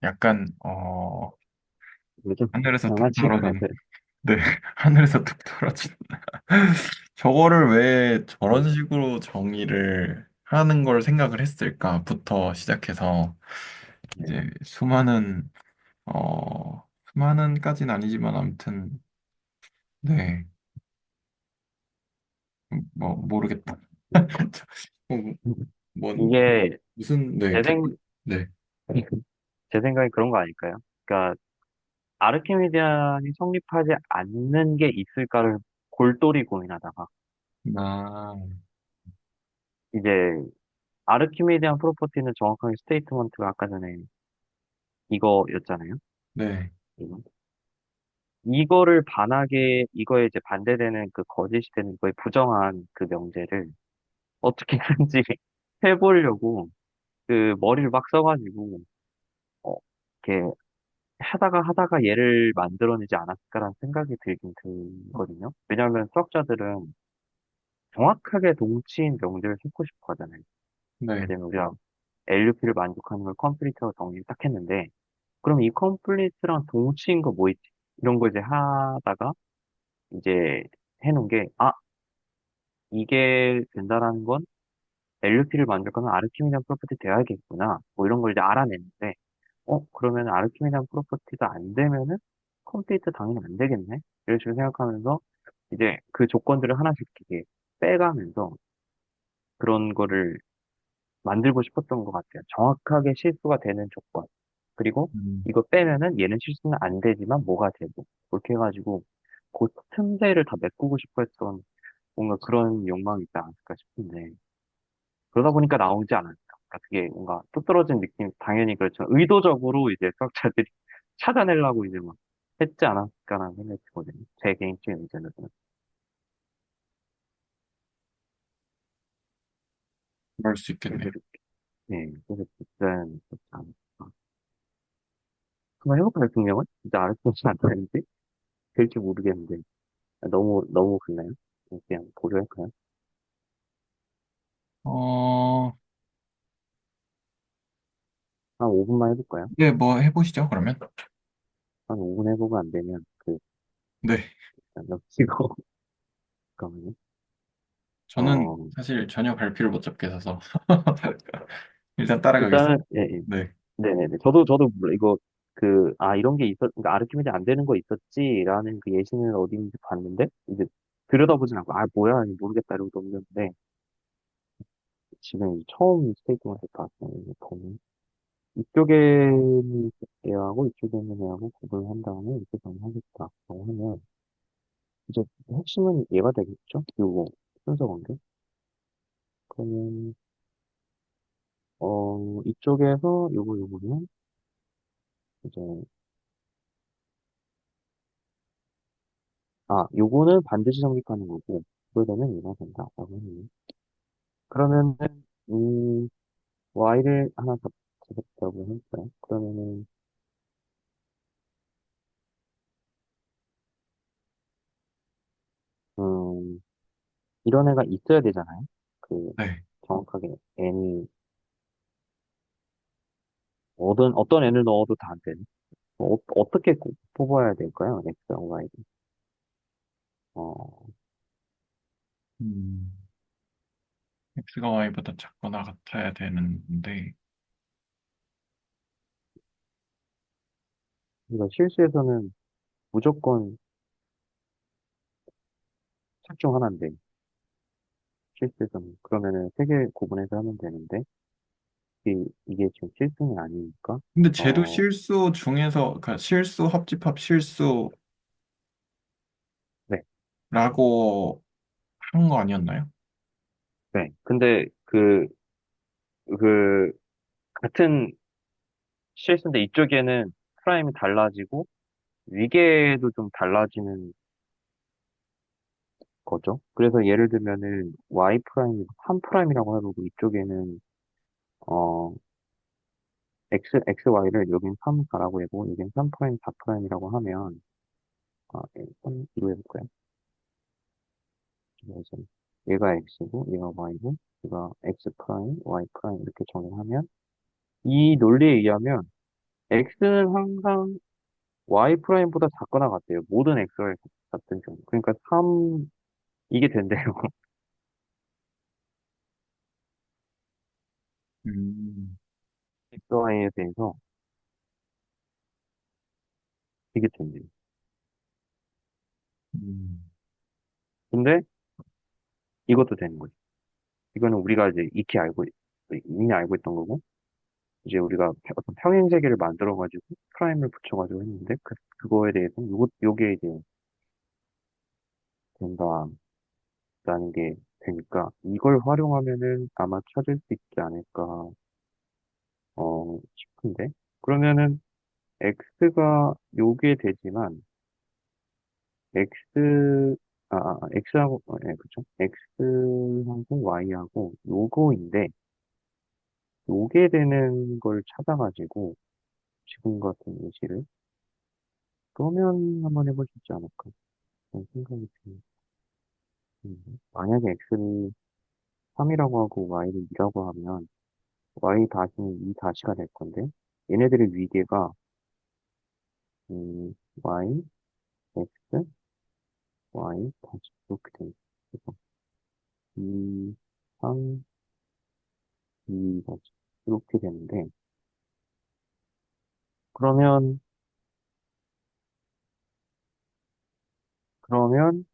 약간, 뭐죠? 하늘에서 그냥 뚝 하지? 떨어진, 네. 하늘에서 뚝 떨어진. 저거를 왜 네, 저런 식으로 정의를 하는 걸 생각을 했을까부터 시작해서, 네. 이제 수많은까지는 아니지만 아무튼, 네. 뭐, 모르겠다. 뭐, 뭔, 이게 무슨, 네, 제 생, 네. 제 생각에 그런 거 아닐까요? 그러니까 아르키미디안이 성립하지 않는 게 있을까를 골똘히 고민하다가 아, 이제 아르키미디안 프로퍼티는 정확하게 스테이트먼트가 아까 전에 이거였잖아요. 네, 이거. 이거를 반하게 이거에 이제 반대되는 그 거짓이 되는 이거에 부정한 그 명제를 어떻게든지 해보려고 그 머리를 막 써가지고 어 이렇게 하다가 얘를 만들어내지 않았을까라는 생각이 들긴 들거든요. 왜냐하면 수학자들은 정확하게 동치인 명제를 찾고 싶어 하잖아요. 예를 네, 들면 우리가 LUP를 만족하는 걸 컴플리트라고 정의를 딱 했는데 그럼 이 컴플리트랑 동치인 거 뭐 있지? 이런 거 이제 하다가 이제 해놓은 게 이게 된다라는 건 LUP를 만족하는 아르키미디안 프로퍼티 돼야겠구나. 뭐 이런 걸 이제 알아냈는데 그러면 아르키미디안 프로퍼티가 안 되면은 컴플리트 당연히 안 되겠네? 이런 식으로 생각하면서 이제 그 조건들을 하나씩 이렇게 빼가면서 그런 거를 만들고 싶었던 것 같아요. 정확하게 실수가 되는 조건. 그리고 음, 이거 빼면은 얘는 실수는 안 되지만 뭐가 되고. 그렇게 해가지고 그 틈새를 다 메꾸고 싶어 했던 뭔가 그런 욕망이 있지 않았을까 싶은데. 그러다 보니까 나오지 않았을까. 그러니까 그게 뭔가 뚝 떨어진 느낌, 당연히 그렇죠. 의도적으로 이제 수학자들이 찾아내려고 이제 막 했지 않았을까라는 생각이 들거든요. 제 개인적인 의견으로는. 그럴 수 그래서 있겠네요. 이렇게, 그래서 진짜 그렇지 않을까. 한번 해볼까요, 증명은? 진짜 알았을지 안 되는지? 될지 모르겠는데. 너무 그나요? 그냥 보류할까요? 어, 한 5분만 해볼까요? 네, 뭐 해보시죠, 그러면. 한 5분 해보고 안 되면, 네, 넘기고, 잠깐만요. 저는 어, 사실 전혀 갈피를 못 잡겠어서 일단 따라가겠습니다. 일단은, 예, 예. 네, 네네네. 저도 몰라. 이거, 이런 게 그러니까 아르키메데 안 되는 거 있었지라는 그 예시는 어디 있는지 봤는데, 이제 들여다보진 않고, 뭐야, 모르겠다, 이러고 넘겼는데, 지금 처음 스테이트먼트 봤어요. 이거 보면. 이쪽에는 얘하고 이쪽에는 얘하고 구분을 한 다음에 이렇게 정리하겠다라고 하면, 이제 핵심은 얘가 되겠죠? 요거, 순서 관계. 그러면, 이쪽에서 요거는, 이제, 요거는 반드시 성립하는 거고, 그걸 되면 얘가 된다라고 하면, 그러면은, 이, y를 하나 더 잡았다고 할까요? 그러면은, 음, 이런 애가 있어야 되잖아요? 그, 네, 정확하게 n이, 어떤 n을 넣어도 다 안 되는. 어떻게 뽑아야 될까요? X랑 Y를. 어, 음, x가 y보다 작거나 같아야 되는데, 그러니까 실수에서는 무조건 착 중 하나인데, 실수에서는. 그러면은 세 개 구분해서 하면 되는데, 이게 지금 실수는 아니니까, 근데 쟤도 어, 실수 중에서, 그러니까 실수, 합집합 실수라고 네, 한 거 아니었나요? 네. 근데 같은 실수인데 이쪽에는 프라임이 달라지고, 위계도 좀 달라지는 거죠. 그래서 예를 들면은 y 프라임이 3 프라임이라고 해보고 이쪽에는 어 y를 여긴 3, 4라고 해보고 여긴 3 프라임, 4 프라임이라고 하면 일단 이거 해볼까요? 그래서 얘가 x고 얘가 y고 얘가 x 프라임, y 프라임 이렇게 정의하면 이 논리에 의하면 x는 항상 y 프라임보다 작거나 같대요. 모든 x와 같은 경우. 그러니까 3 이게 된대요. 음, xy에 대해서 이게 된대요. 음, 근데 이것도 되는 거죠. 이거는 우리가 이제 이미 알고 있던 거고, 이제 우리가 어떤 평행 세계를 만들어가지고, 프라임을 붙여가지고 했는데, 그거에 대해서는 요게 이제 된다라는 게 되니까, 이걸 활용하면은 아마 찾을 수 있지 않을까, 싶은데. 그러면은, x가 요게 되지만, x, x하고, 예, 그쵸? x하고 y하고 요거인데, 요게 되는 걸 찾아가지고, 지금 같은 예시를 그러면 한번 해볼 수 있지 않을까 그런 생각이 듭니다. 만약에 x를 3이라고 하고 y를 2라고 하면 y 다시는 2 다시가 될 건데 얘네들의 위계가 y, x, y 다시 이렇게 됩니다. 그래서 2, 3, 2 다시 이렇게 되는데 그러면 그러면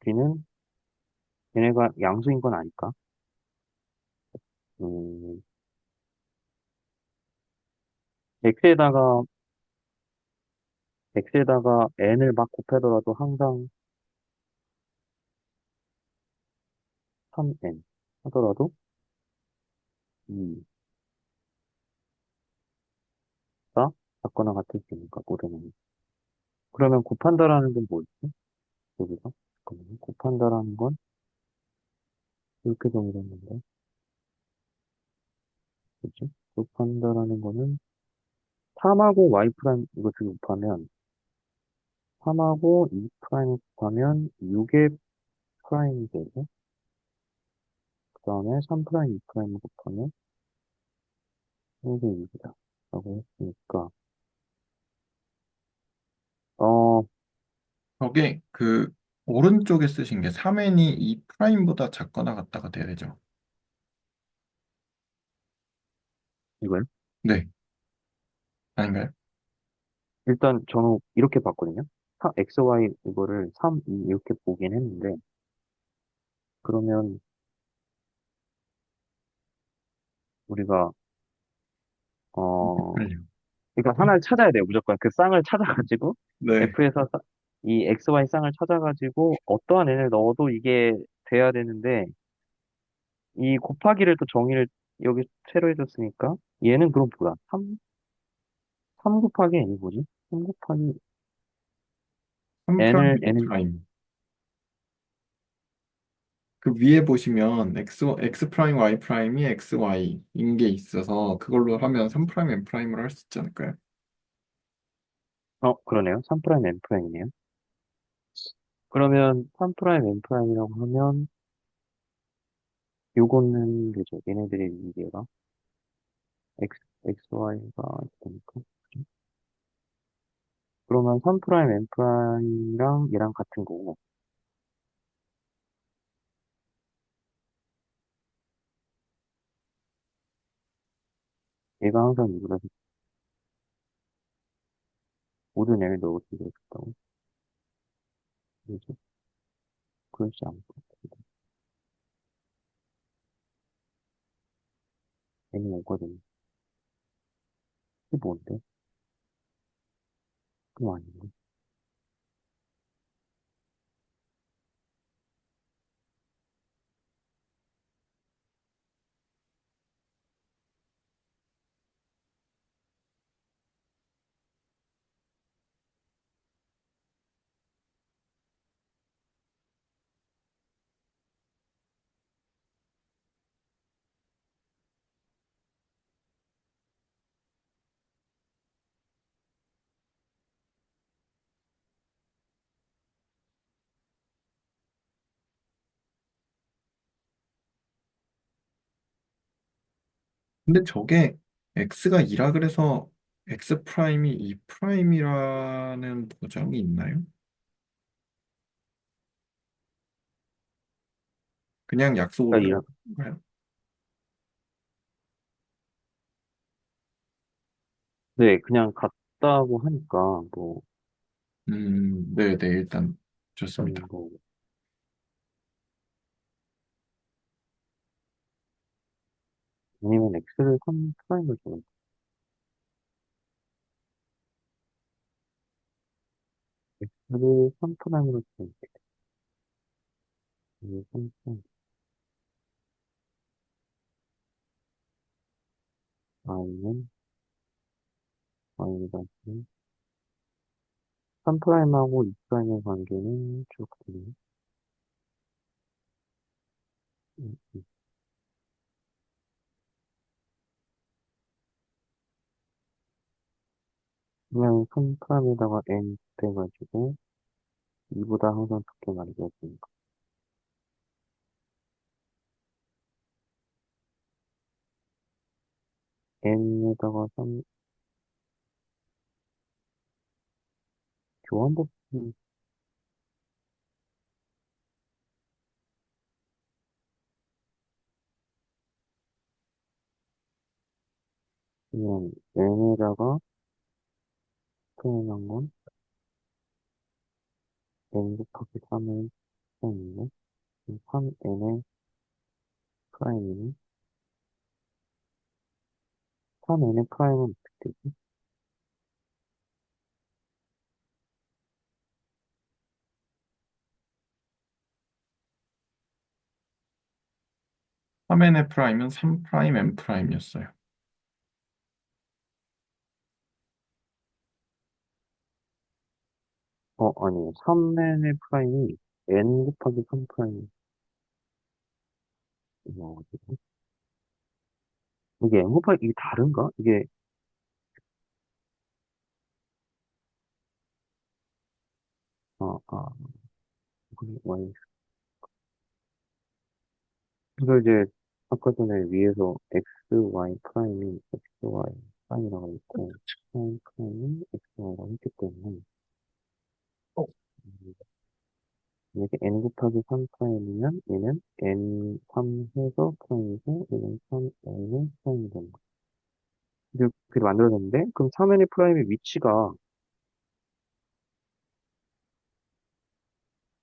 우리는 얘네가 양수인 건 아닐까? 음, x에다가 n을 막 곱하더라도 항상 3n 하더라도 2가 같거나 같을 수 있는 거 모르는. 그러면 곱한다라는 건 뭐 있지? 여기서? 잠깐만요. 곱한다라는 건 이렇게 정의했는데, 그치? 곱한다라는 거는 3하고 y 프라임 이것을 곱하면 3하고 2 프라임 곱하면 6의 프라임이 되고, 그 다음에 3 프라임, 2 프라임 곱하면 6의 6이다. 라고 했으니까, 어, 저게 그 오른쪽에 쓰신 게 3n이 2 프라임보다 작거나 같다가 돼야 되죠. 이거요? 네, 아닌가요? 일단 저는 이렇게 봤거든요. x, y 이거를 3, 2 이렇게 보긴 했는데, 그러면 우리가 어 헷갈려. 그러니까 하나를 찾아야 돼요. 무조건 그 쌍을 찾아가지고 네. F에서 이 XY 쌍을 찾아가지고 어떠한 n을 넣어도 이게 돼야 되는데 이 곱하기를 또 정의를 여기 새로 해줬으니까 얘는 그럼 뭐야? 3 곱하기 n이 뭐지? 3 곱하기 3 프라임, n을 2 프라임. 그 위에 보시면 x 프라임, y 프라임이 x, y인 게 있어서 그걸로 하면 3 프라임, n 프라임을 할 수 있지 않을까요? 그러네요. 3 프라임 n 프라임이네요. 그러면 3 프라임 n 프라임이라고 하면 요거는 되죠. 얘네들의 위계가 XY가 되니까. 그러면 3 프라임, N 프라임이랑 얘랑 같은 거고, 얘가 항상 이거라서 모든 N을 넣어주기로 했다고. 그래서 그렇지 않고. N이 오거든. 이게 뭔데? 그거 아닌데? 근데 저게 x가 2라 그래서 x 프라임이 2 프라임이라는 보장이 있나요? 그냥 약속으로 그러니까 그런 이런, 건가요? 네, 그냥 같다고 하니까, 뭐, 네, 네, 일단 좋습니다. 뭐, 아니면 X를 3 프라임을 주는 X를 3 프라임으로 주는 3 프라임, Y는, Y가 3 프라임하고 2 프라임의 관계는 쭉 되네. 음, 음. 그냥 3 프라임에다가 N 빼가지고, 2보다 항상 두께 만들어주니까. N에다가 3, 교환법, 그냥 N에다가 표현한 건 N 곱하기 3을 표현했네. 3N의 프라임이니 3N의 프라임은 어떻게 되지? 3n의 프라임은 3 프라임 n 프라임이었어요. 아니요. 3N의 프라임이 N 곱하기 3 프라임이 뭐거든요. 이게 N 곱하기, 이게 다른가? 이게, 아, 그게 Y. 그래서 이제, 아까 전에 위에서 XY 프라임이 XY 프라임이라고 했고, 프라임 프라임이 XY라고 했기 때문에, 어, 이게 N 곱하기 3 프라임이면 얘는 N3 해서 프라임이고 얘는 3N의 프라임이 되는 거야. 이렇게 만들어졌는데 그럼 3N의 프라임의 위치가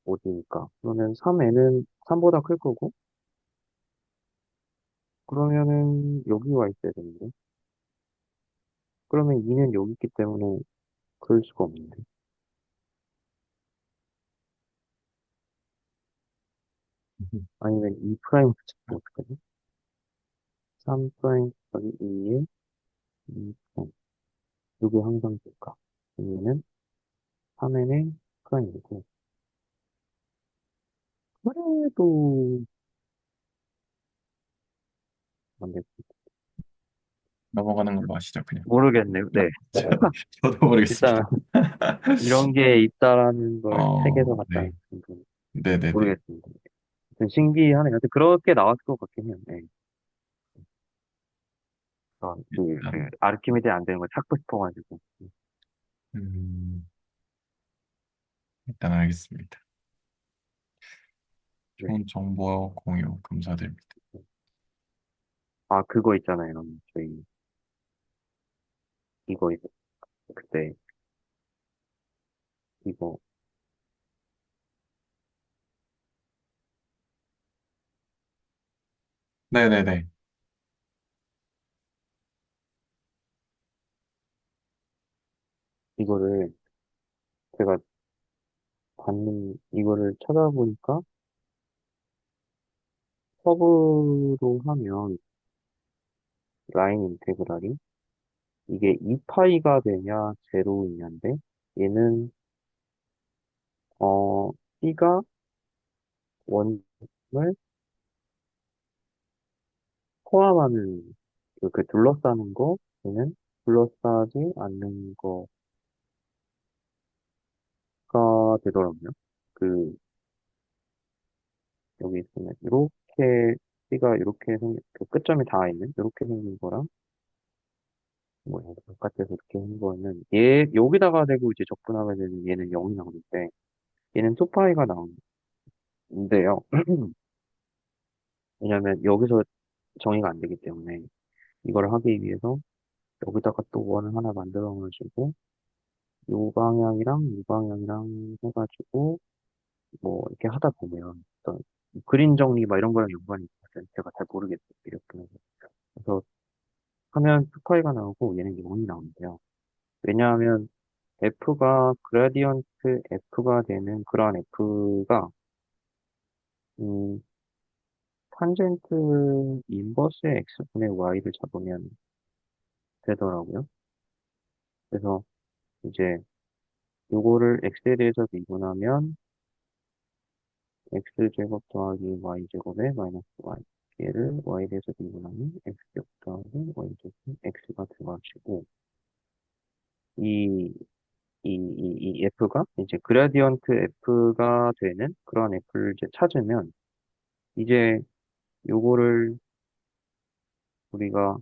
어디니까? 그러면 3N은 3보다 클 거고 그러면은 여기 와 있어야 되는데 그러면 2는 여기 있기 때문에 그럴 수가 없는데 아니면 2 프라임 붙이면 어떡하지? 3 프라임 곱하기 2에 2 프라임 이게 항상 될까? 그러면은 3N의 프라임이고 그래도 안 돼. 넘어가는 걸로 하시죠, 그냥. 모르겠네요. 네. 저도 모르겠습니다. 일단 이런 게 있다라는 걸 책에서 네. 봤다는 건 네네네. 모르겠습니다. 하여튼 신기하네요. 하여튼 그렇게 나왔을 것 같긴 해요. 네. 그 일단, 아르키메데 안 되는 걸 찾고 싶어가지고. 음, 일단 알겠습니다. 네. 좋은 정보 공유 감사드립니다. 아, 그거 있잖아요. 저희, 이거, 그때, 이거, 네네네. 이거를 제가 이거를 찾아보니까 서브로 하면 라인 인테그랄이 이게 2파이가 되냐, 제로이냐인데, 얘는, C가 원을 포함하는, 그 둘러싸는 거, 얘는 둘러싸지 않는 거가 되더라고요. 그, 여기 있으면, 이렇게, C가 이렇게 그 끝점이 닿아 있는, 이렇게 생긴 거랑, 뭐, 바깥에서 이렇게 한 거는, 여기다가 대고 이제 적분하게 되면 얘는 0이 나오는데, 얘는 2파이가 나오는데요. 왜냐면 여기서 정의가 안 되기 때문에, 이걸 하기 위해서 여기다가 또 원을 하나 만들어가지고 요 방향이랑 이 방향이랑 해가지고 뭐 이렇게 하다 보면 어떤 그림 정리 막 이런 거랑 연관이 있어요. 제가 잘 모르겠어요. 이렇게 해서. 그래서 하면 2파이가 나오고 얘는 0이 나오는데요. 왜냐하면 F가 그라디언트 F가 되는 그런 F가 음, 탄젠트 인버스의 X분의 Y를 잡으면 되더라고요. 그래서 이제 요거를 X에 대해서 미분하면 x제곱 더하기 y제곱에 마이너스 y. 얘를 y에 대해서 미분하면 x제곱 더하기 y제곱 x가 돼가지고 이, 이 f가 이제 그라디언트 f가 되는 그런 f를 이제 찾으면 이제 요거를 우리가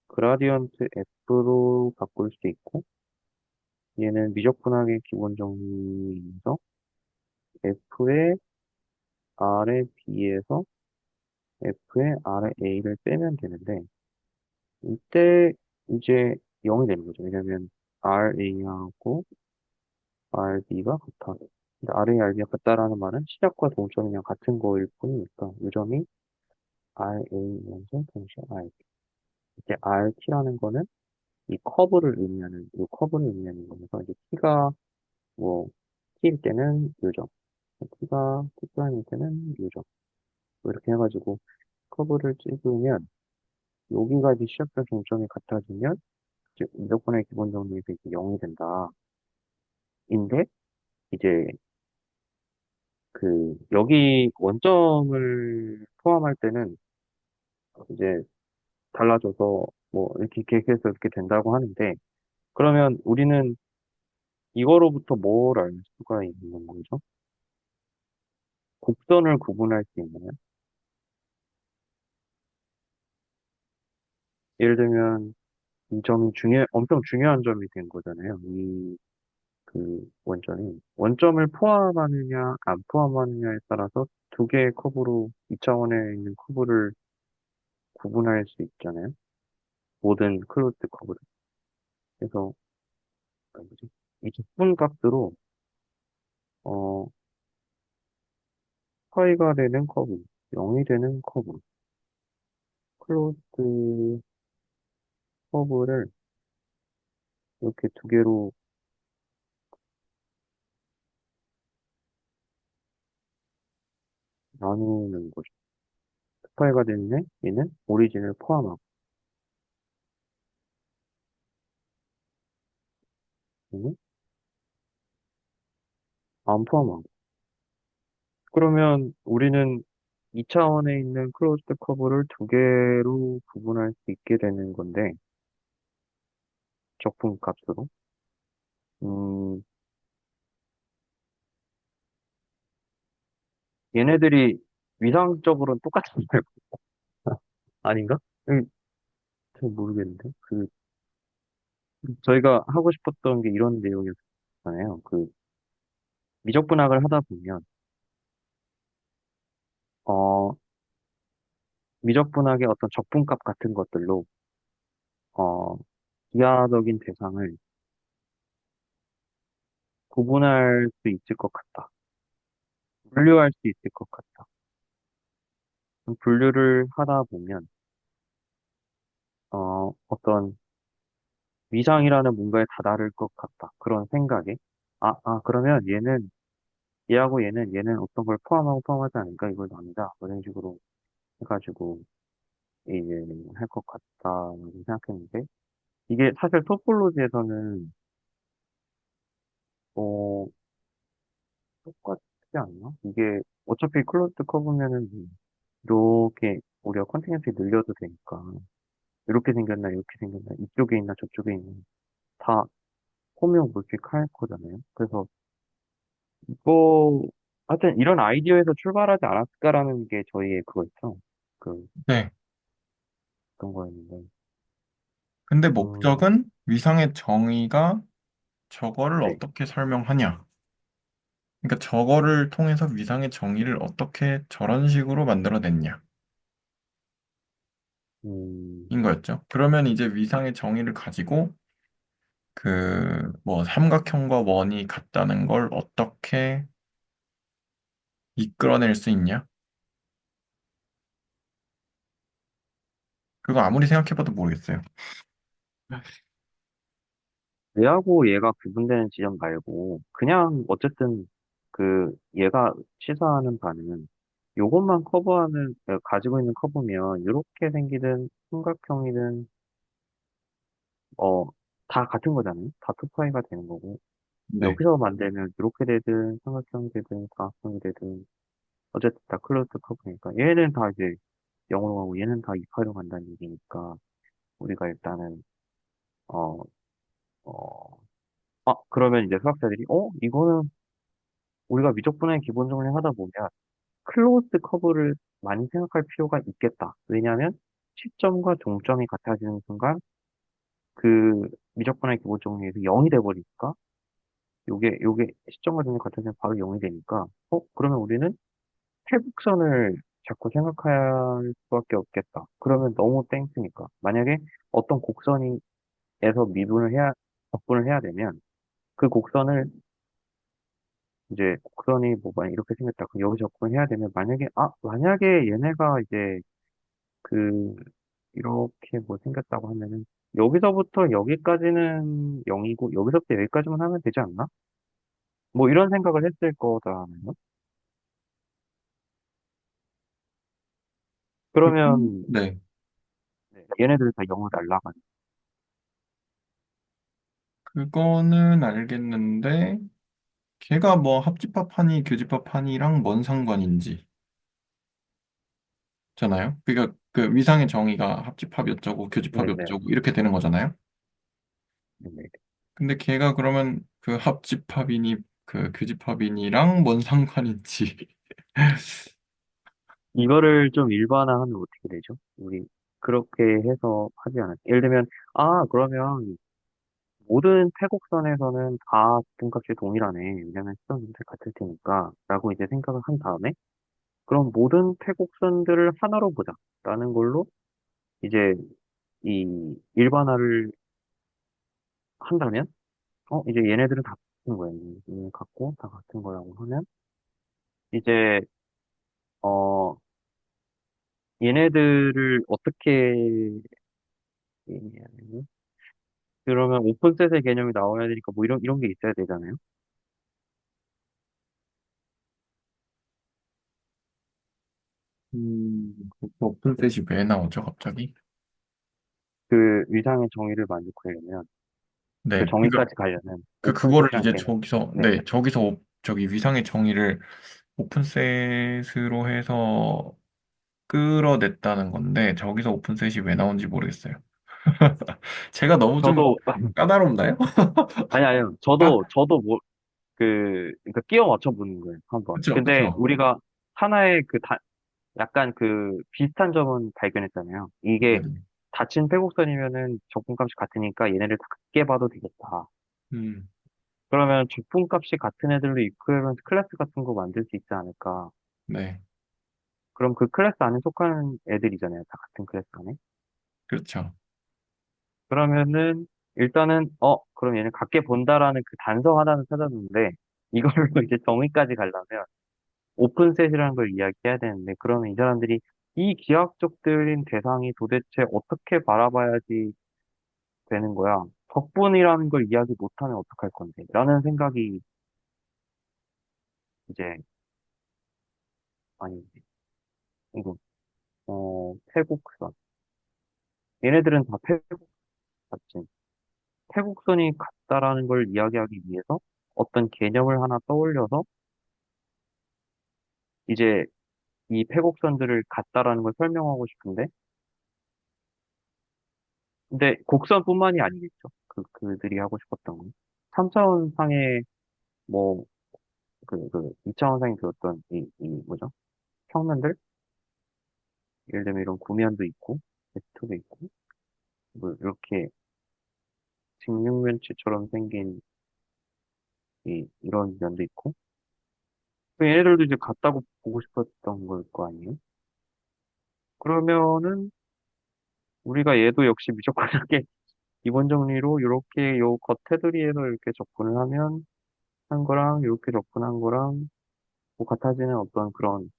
그라디언트 f로 바꿀 수 있고 얘는 미적분학의 기본 정리에서 f의 r에 b에서 f의 r에 a를 빼면 되는데 이때 이제 0이 되는 거죠. 왜냐면 RA하고 RB가 같아. 근데 RA, RB가 같다라는 말은 시작과 동점이 그냥 같은 거일 뿐이니까 이 점이 RA면서 동시에 RB. 이제 RT라는 거는 이 커브를 의미하는, 이 커브를 의미하는 거니까 이제 T가 뭐 T일 때는 요 점, T가 T'일 때는 요 점. 뭐 이렇게 해가지고 커브를 찍으면 여기가 이제 시작과 동점이 같아지면 이제 무조건의 기본 정리에서 이제 0이 된다. 인데 이제 그 여기 원점을 포함할 때는 이제 달라져서 뭐 이렇게 계획해서 이렇게 된다고 하는데 그러면 우리는 이거로부터 뭘 알 수가 있는 거죠? 곡선을 구분할 수 있나요? 예를 들면 이 점이 엄청 중요한 점이 된 거잖아요. 이 그 원점이 원점을 포함하느냐 안 포함하느냐에 따라서 두 개의 커브로 2차원에 있는 커브를 구분할 수 있잖아요. 모든 클로즈드 커브를. 그래서 뭐지? 이 적분 값으로 어 파이가 되는 커브, 0이 되는 커브, 클로즈드 커브를 이렇게 두 개로 나누는 거죠. 파이가 되는 얘는 오리진을 포함하고 얘는 안 포함하고. 그러면 우리는 2차원에 있는 클로즈드 커브를 두 개로 구분할 수 있게 되는 건데 적분 값으로. 음, 얘네들이 위상적으로는 똑같은 말 아닌가? 잘 모르겠는데. 저희가 하고 싶었던 게 이런 내용이었잖아요. 미적분학을 하다 보면, 어, 미적분학의 어떤 적분값 같은 것들로, 어, 기하적인 대상을 구분할 수 있을 것 같다. 분류할 수 있을 것 같다. 분류를 하다 보면, 어떤 위상이라는 뭔가에 다다를 것 같다. 그런 생각에, 그러면 얘는 어떤 걸 포함하고 포함하지 않으니까 이걸 나누자. 뭐 이런 식으로 해가지고, 이제 할 것 같다고 생각했는데, 이게 사실 토폴로지에서는, 어, 똑같지 않나? 이게 어차피 클로즈드 커브면은 이렇게 우리가 컨티뉴티 늘려도 되니까, 이렇게 생겼나, 이렇게 생겼나, 이쪽에 있나, 저쪽에 있나, 다 호명 물픽할 거잖아요. 그래서 이거, 하여튼 이런 아이디어에서 출발하지 않았을까라는 게 저희의 그거였죠. 그, 네. 어떤 거였는데, 근데 음, 목적은 위상의 정의가 저거를 네. 어떻게 설명하냐. 그러니까 저거를 통해서 위상의 정의를 어떻게 저런 식으로 만들어냈냐. 음, 인 거였죠. 그러면 이제 위상의 정의를 가지고 그 뭐 삼각형과 원이 같다는 걸 어떻게 이끌어낼 수 있냐? 그거 아무리 생각해봐도 모르겠어요. 얘하고 얘가 구분되는 지점 말고, 그냥 어쨌든 얘가 시사하는 바는 요것만 가지고 있는 커브면, 이렇게 생기든, 삼각형이든, 어, 다 같은 거잖아요. 다 투파이가 되는 거고, 네. 여기서 만들면 이렇게 되든, 삼각형이 되든, 다각형이 되든, 어쨌든 다 클로즈 커브니까, 얘는 다 이제 0으로 가고, 얘는 다 2파로 간다는 얘기니까, 우리가 일단은, 어, 어, 그러면 이제 수학자들이, 이거는 우리가 미적분의 기본 정리를 하다 보면 클로즈드 커브를 많이 생각할 필요가 있겠다. 왜냐하면 시점과 종점이 같아지는 순간 그 미적분의 기본 정리에서 0이 돼버리니까 요게 시점과 종점이 같아지면 바로 0이 되니까 그러면 우리는 탈북선을 자꾸 생각할 수밖에 없겠다. 그러면 너무 땡스니까. 만약에 어떤 곡선에서 적분을 해야 되면 그 곡선을 이제 곡선이 뭐 만약 이렇게 생겼다. 그럼 여기 접근해야 되면 만약에 얘네가 이제 그 이렇게 뭐 생겼다고 하면은 여기서부터 여기까지는 0이고 여기서부터 여기까지만 하면 되지 않나? 뭐 이런 생각을 했을 거잖아요. 그러면 네. 네, 얘네들 다 0을 날라가죠. 그거는 알겠는데 걔가 뭐 합집합하니 교집합하니랑 뭔 상관인지 잖아요. 그러니까 그 위상의 정의가 합집합이 어쩌고 교집합이 네네. 어쩌고 이렇게 되는 거잖아요. 네네. 근데 걔가 그러면 그 합집합이니 그 교집합이니랑 뭔 상관인지. 이거를 좀 일반화하면 어떻게 되죠? 우리 그렇게 해서 하지 않을까? 예를 들면 그러면 모든 태곡선에서는 다 분값이 동일하네. 왜냐면 시점분들 같을 테니까. 라고 이제 생각을 한 다음에, 그럼 모든 태곡선들을 하나로 보자. 라는 걸로, 이제 이 일반화를 한다면, 이제 얘네들은 다 같은 거예요. 얘네 같고, 다 같은 거라고 하면, 이제, 어, 얘네들을 어떻게, 얘기하냐면, 그러면 오픈셋의 개념이 나와야 되니까 뭐 이런 게 있어야 되잖아요. 오픈셋이 왜 나오죠, 갑자기? 그 위상의 정의를 만족하려면, 그 네, 그러니까 정의까지 가려면 그거를 오픈셋이란 이제 개념. 저기서 네. 네, 저기서 저기 위상의 정의를 오픈셋으로 해서 끌어냈다는 건데 저기서 오픈셋이 왜 나온지 모르겠어요. 제가 너무 좀 저도, 까다롭나요? 아니요. 저도 그러니까 끼워 맞춰보는 거예요, 한번. 그쵸, 근데 그쵸. 우리가 하나의 약간 비슷한 점은 발견했잖아요. 이게 네네. 닫힌 패곡선이면은 적분값이 같으니까 얘네를 다 같게 봐도 되겠다. 음, 그러면 적분값이 같은 애들로 이쿠이밸런트 클래스 같은 거 만들 수 있지 않을까? 네, 그럼 그 클래스 안에 속하는 애들이잖아요. 다 같은 클래스 안에. 그렇죠. 그러면은 일단은 그럼 얘는 같게 본다라는 그 단서 하나는 찾았는데 이걸로 이제 정의까지 가려면 오픈셋이라는 걸 이야기해야 되는데 그러면 이 사람들이 이 기하학적들인 대상이 도대체 어떻게 바라봐야지 되는 거야? 적분이라는 걸 이야기 못하면 어떡할 건데? 라는 생각이 이제 아니 이거 태국선 얘네들은 다 태국 같지. 태국선이 같다라는 걸 이야기하기 위해서 어떤 개념을 하나 떠올려서 이제 이 패곡선들을 같다라는 걸 설명하고 싶은데, 근데 곡선뿐만이 아니겠죠. 그들이 하고 싶었던 건. 3차원상의, 뭐, 2차원상의 그 어떤, 뭐죠? 평면들? 예를 들면 이런 구면도 있고, 벡터도 있고, 뭐, 이렇게 직육면체처럼 생긴 이런 면도 있고, 그 얘네들도 이제 같다고 보고 싶었던 걸 거 아니에요? 그러면은, 우리가 얘도 역시 무조건 이렇게 기본 정리로 이렇게 요 겉테두리에서 이렇게 접근을 하면, 한 거랑 이렇게 접근한 거랑 뭐 같아지는 어떤 그런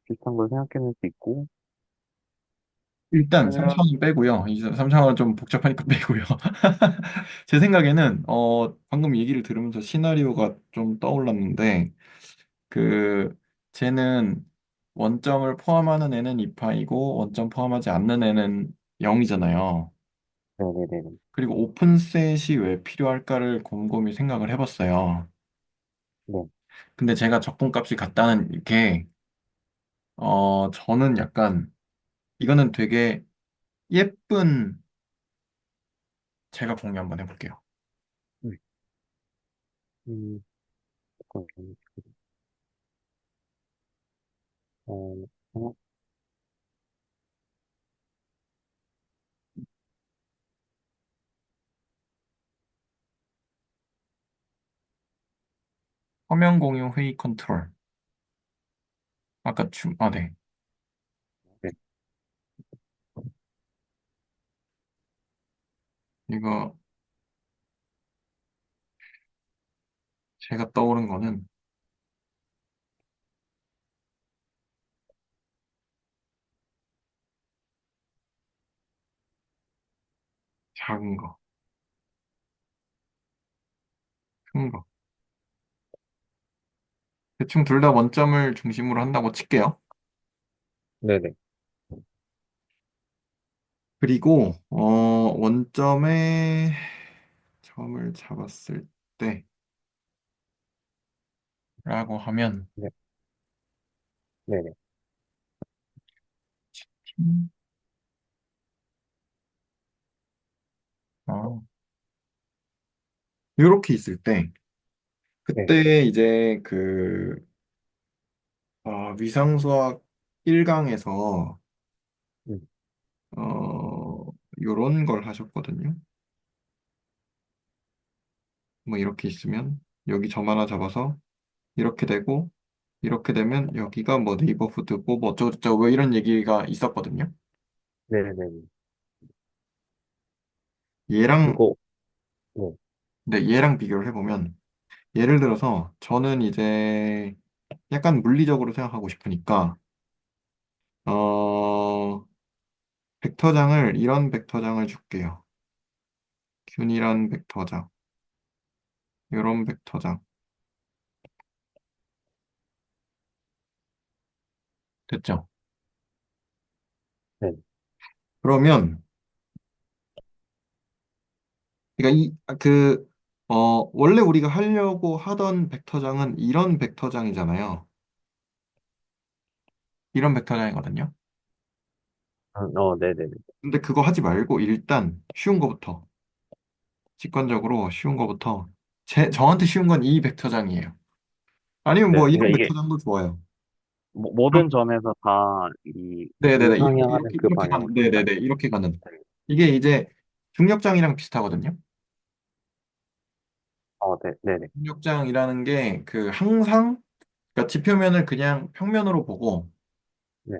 비슷한 걸 생각해낼 수 있고 일단 그러면 3차원 빼고요. 이제 3차원은 좀 복잡하니까 빼고요. 제 생각에는 방금 얘기를 들으면서 시나리오가 좀 떠올랐는데 그 쟤는 원점을 포함하는 애는 2파이고 원점 포함하지 않는 애는 0이잖아요. 네네네 그리고 오픈셋이 왜 필요할까를 곰곰이 생각을 해봤어요. 네. 근데 제가 적분값이 같다는 게 저는 약간 이거는 되게 예쁜 제가 공유 한번 해볼게요. 음, 음, 잠깐만요. 어, 어, 화면 공유 회의 컨트롤. 네. 네, 이거 제가 떠오른 거는 작은 거, 큰 거. 대충 둘 다 원점을 중심으로 한다고 칠게요. 네네. 그리고 원점에 점을 잡았을 때라고 하면 네, 네네. 어, 이렇게 있을 때 네. 그때 이제 위상수학 1강에서 음, 요런 걸 하셨거든요. 뭐 이렇게 있으면 여기 점 하나 잡아서 이렇게 되고 이렇게 되면 여기가 뭐 네이버후드고 뭐 어쩌고저쩌고 뭐 이런 얘기가 있었거든요. 네네네. 얘랑 이거, 네, 얘랑 비교를 해보면 예를 들어서 저는 이제 약간 물리적으로 생각하고 싶으니까 어 벡터장을 이런 벡터장을 줄게요. 균일한 벡터장, 이런 벡터장 됐죠? 네, 그러면 그러니까 원래 우리가 하려고 하던 벡터장은 이런 벡터장이잖아요. 이런 벡터장이거든요. 네네네. 근데 그거 하지 말고 일단 쉬운 거부터 직관적으로 쉬운 거부터 저한테 쉬운 건 이 벡터장이에요. 아니면 네, 뭐 이런 그러니까 이게, 벡터장도 좋아요. 모든 점에서 다 이 네네네. 우상향하는 그 이렇게 방향으로 가는, 간다? 네네네. 이렇게 가는. 네. 이게 이제 중력장이랑 비슷하거든요. 네, 네네. 중력장이라는 게 그 항상, 그러니까 지표면을 그냥 평면으로 보고 네,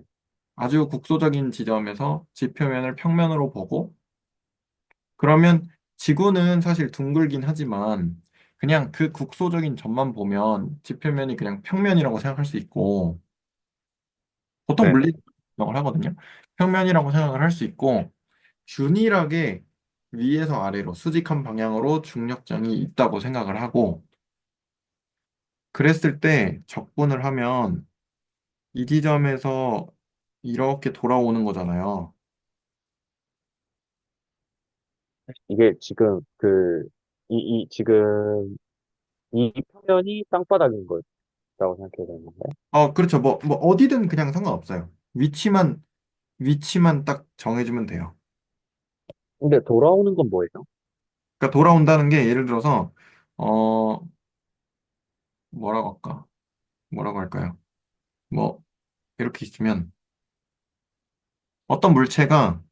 아주 국소적인 지점에서 지표면을 평면으로 보고 그러면 지구는 사실 둥글긴 하지만 그냥 그 국소적인 점만 보면 지표면이 그냥 평면이라고 생각할 수 있고 보통 네네. 물리 생각을 하거든요. 평면이라고 생각을 할 수 있고 균일하게 위에서 아래로 수직한 방향으로 중력장이 있다고 생각을 하고 그랬을 때 적분을 하면 이 지점에서 이렇게 돌아오는 거잖아요. 이게 지금 지금 이 표면이 땅바닥인 거라고 생각해야 되는 건가요? 그렇죠. 뭐 어디든 그냥 상관없어요. 위치만 딱 정해주면 돼요. 근데 돌아오는 건 뭐예요? 그러니까 돌아온다는 게 예를 들어서 어 뭐라고 할까? 뭐라고 할까요? 뭐 이렇게 있으면 어떤 물체가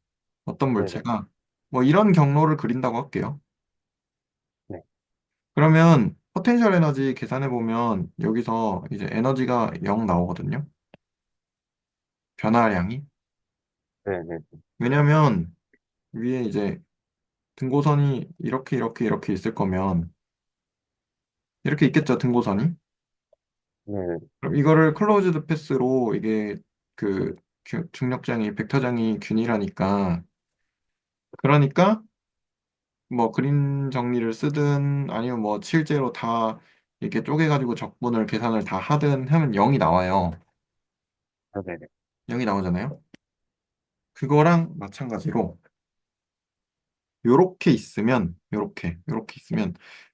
어떤 네네. 물체가 뭐 이런 경로를 그린다고 할게요. 네. 그러면 포텐셜 에너지 계산해 보면 여기서 이제 에너지가 0 나오거든요. 변화량이. 네네. 왜냐면 위에 이제 등고선이 이렇게 있을 거면 이렇게 있겠죠, 등고선이. 네네. 그럼 이거를 클로즈드 패스로 이게 그 중력장이 벡터장이 균일하니까 그러니까 뭐 그림 정리를 쓰든 아니면 뭐 실제로 다 이렇게 쪼개가지고 적분을 계산을 다 하든 하면 0이 나와요. 네네. 0이 나오잖아요. 그거랑 마찬가지로 요렇게 있으면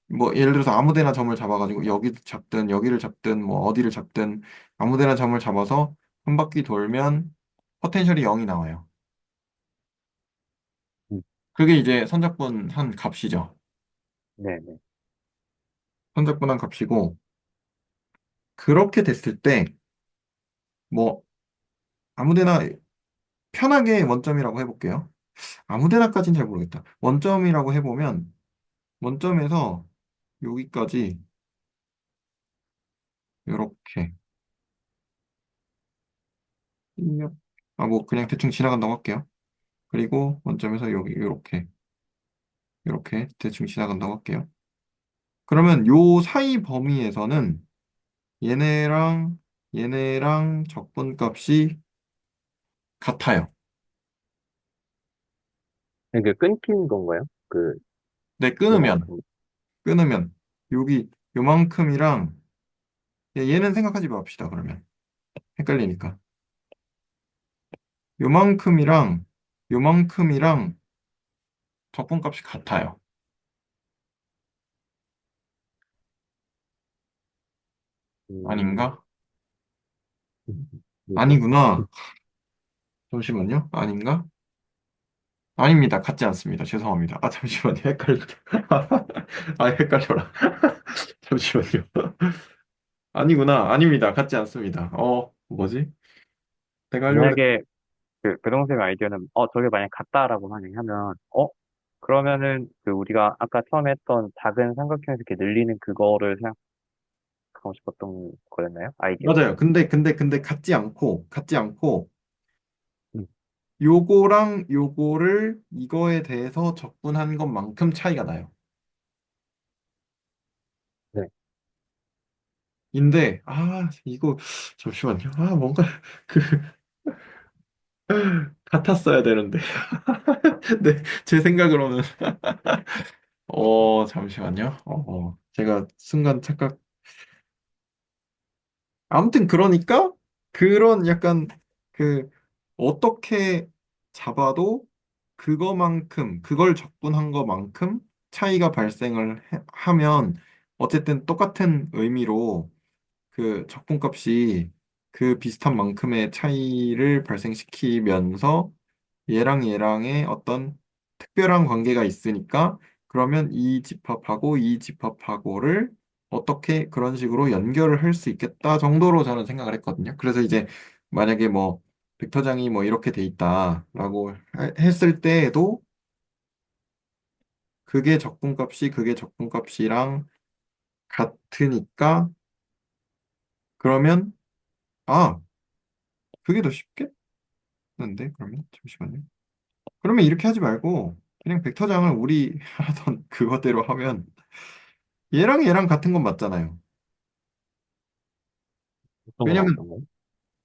뭐 예를 들어서 아무 데나 점을 잡아가지고 여기 잡든 여기를 잡든 뭐 어디를 잡든 아무 데나 점을 잡아서 한 바퀴 돌면 포텐셜이 0이 나와요. 음, 그게 이제 선적분한 값이죠. 네네. 선적분한 값이고 그렇게 됐을 때 뭐 아무데나 편하게 원점이라고 해볼게요. 아무데나까지는 잘 모르겠다. 원점이라고 해보면 원점에서 여기까지 이렇게 뭐 그냥 대충 지나간다고 할게요. 그리고 원점에서 여기 이렇게 대충 지나간다고 할게요. 그러면 요 사이 범위에서는 얘네랑 얘네랑 적분값이 같아요. 이게 끊긴 건가요? 네, 끊으면 요만큼. 끊으면 여기 요만큼이랑 얘는 생각하지 맙시다. 그러면 헷갈리니까 요만큼이랑 요만큼이랑 적분값이 같아요. 음, 아닌가? 뭐죠? 아니구나. 잠시만요. 아닌가? 아닙니다. 같지 않습니다. 죄송합니다. 잠시만요. 헷갈렸다. 헷갈려라. 잠시만요. 아니구나. 아닙니다. 같지 않습니다. 뭐지? 내가 하려고 그랬... 만약에 그 동생 아이디어는, 저게 만약 같다라고 만약에 하면, 그러면은 우리가 아까 처음에 했던 작은 삼각형에서 이렇게 늘리는 그거를 생각하고 싶었던 거였나요? 아이디어? 맞아요. 근데 같지 않고, 음, 요거랑 요거를 이거에 대해서 적분한 것만큼 차이가 나요. 네. 인데, 이거, 잠시만요. 뭔가, 그, 같았어야 되는데. 네, 제 생각으로는. 잠시만요. 제가 순간 착각. 아무튼 그러니까 그런 약간 그 어떻게 잡아도 그거만큼 그걸 적분한 거만큼 차이가 발생을 하면 어쨌든 똑같은 의미로 그 적분값이 그 비슷한 만큼의 차이를 발생시키면서 얘랑 얘랑의 어떤 특별한 관계가 있으니까 그러면 이 집합하고 이 집합하고를 어떻게 그런 식으로 연결을 할 수 있겠다 정도로 저는 생각을 했거든요. 그래서 이제 만약에 뭐 벡터장이 뭐 이렇게 돼 있다라고 했을 때에도 그게 적분값이랑 같으니까 그러면 아 그게 더 쉽겠는데 그러면 잠시만요. 그러면 이렇게 하지 말고 그냥 벡터장을 우리 하던 그거대로 하면 얘랑 얘랑 같은 건 맞잖아요. 어떤 거랑 왜냐면 어떤 거?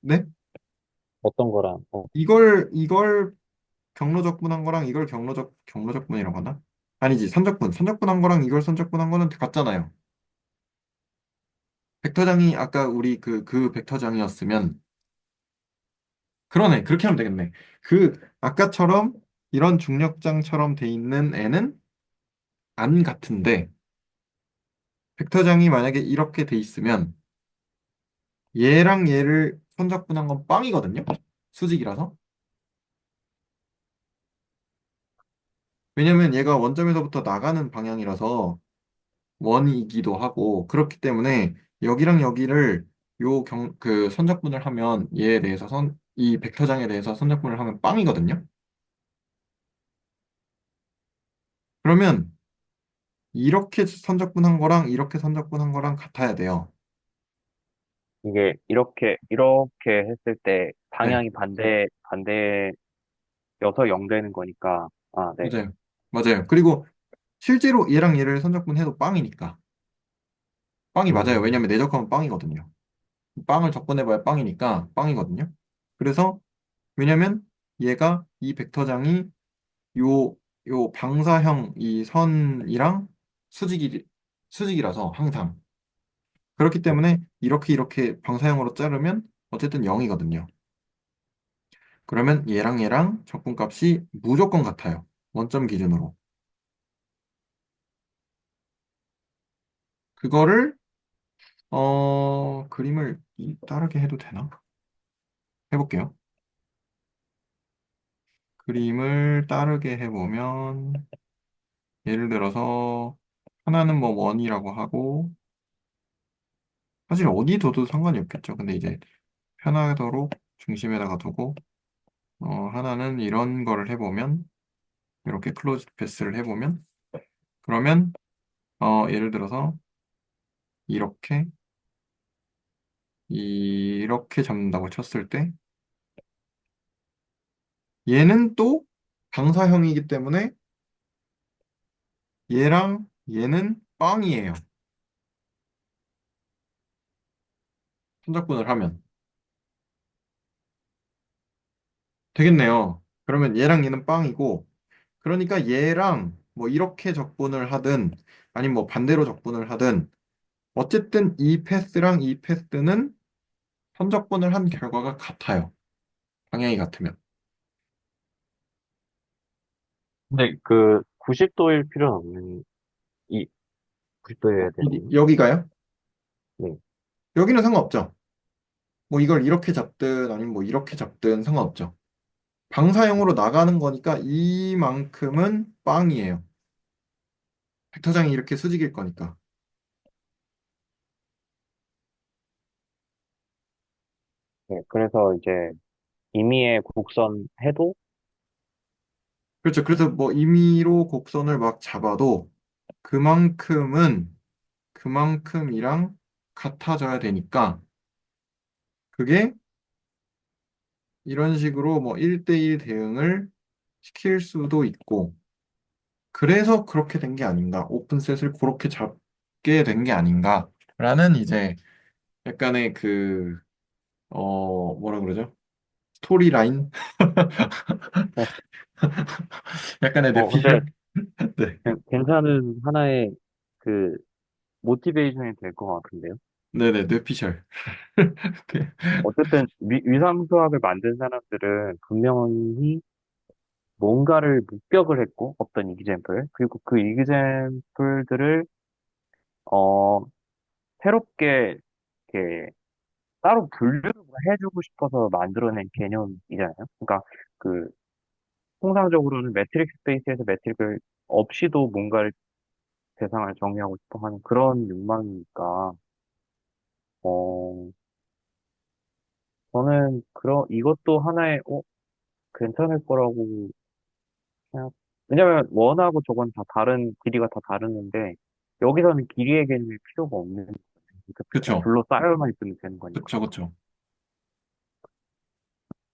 네 어떤 거랑, 이걸 경로적분한 거랑 이걸 경로적분이라고 하나? 아니지 선적분한 거랑 이걸 선적분한 거는 같잖아요. 벡터장이 아까 우리 그 벡터장이었으면 그러네 그렇게 하면 되겠네. 그 아까처럼 이런 중력장처럼 돼 있는 애는 안 같은데 벡터장이 만약에 이렇게 돼 있으면 얘랑 얘를 선적분한 건 빵이거든요. 수직이라서. 왜냐면 얘가 원점에서부터 나가는 방향이라서 원이기도 하고 그렇기 때문에 여기랑 여기를 그 선적분을 하면 얘에 대해서 이 벡터장에 대해서 선적분을 하면 빵이거든요. 그러면 이렇게 선적분한 거랑 이렇게 선적분한 거랑 같아야 돼요. 이게 이렇게 했을 때 네, 방향이 반대여서 0 되는 거니까, 아, 네. 맞아요. 맞아요. 그리고 실제로 얘랑 얘를 선적분해도 빵이니까. 빵이 맞아요. 음, 왜냐면 내적하면 빵이거든요. 빵을 적분해봐야 빵이니까 빵이거든요. 그래서 왜냐면 얘가 이 벡터장이 요, 요 방사형 이 선이랑 수직이라서 항상. 그렇기 네. 때문에 이렇게 방사형으로 자르면 어쨌든 0이거든요. 그러면 얘랑 얘랑 적분값이 무조건 같아요. 원점 기준으로. 그거를, 그림을 다르게 해도 되나? 해볼게요. 그림을 다르게 해보면, 예를 들어서, 하나는 뭐 원이라고 하고, 사실 어디 둬도 상관이 없겠죠. 근데 이제 편하도록 중심에다가 두고, 하나는 이런 거를 해보면, 이렇게 클로즈 패스를 해보면, 그러면, 예를 들어서, 이렇게, 이렇게 잡는다고 쳤을 때, 얘는 또 방사형이기 때문에, 얘랑 얘는 빵이에요. 손잡분을 하면. 되겠네요. 그러면 얘랑 얘는 빵이고, 그러니까 얘랑 뭐 이렇게 적분을 하든, 아니면 뭐 반대로 적분을 하든, 어쨌든 이 패스랑 이 패스는 선적분을 한 결과가 같아요. 방향이 같으면. 근데 그 90도일 필요는 없는, 이 90도여야 되는, 여기가요? 네. 여기는 상관없죠. 뭐 이걸 이렇게 잡든 아니면 뭐 이렇게 잡든 상관없죠. 방사형으로 나가는 거니까 이만큼은 빵이에요. 벡터장이 이렇게 수직일 거니까. 네. 그래서 이제 임의의 곡선 해도, 그렇죠. 그래서 뭐 임의로 곡선을 막 잡아도 그만큼은 그만큼이랑 같아져야 되니까 그게 이런 식으로 뭐 1대1 대응을 시킬 수도 있고 그래서 그렇게 된 게 아닌가. 오픈셋을 그렇게 잡게 된 게 아닌가라는 이제 약간의 뭐라 그러죠? 스토리라인? 약간의 근데 뇌피셜? 네. 괜찮은 하나의 그 모티베이션이 될 것 같은데요. 네네, 뇌피셜. 어쨌든 위상수학을 만든 사람들은 분명히 뭔가를 목격을 했고 어떤 이그잼플 그리고 그 이그잼플들을 어 새롭게 이렇게 따로 분류를 해주고 싶어서 만들어낸 개념이잖아요. 그러니까 그 통상적으로는 매트릭스 스페이스에서 매트릭을 없이도 뭔가를 대상을 정의하고 싶어 하는 그런 욕망이니까, 어, 저는 이것도 하나의, 괜찮을 거라고 생각, 왜냐면 원하고 저건 다 다른, 길이가 다 다르는데, 여기서는 길이의 개념이 필요가 없는, 그냥 그쵸, 둘러싸여만 있으면 되는 거니까. 그쵸, 그쵸.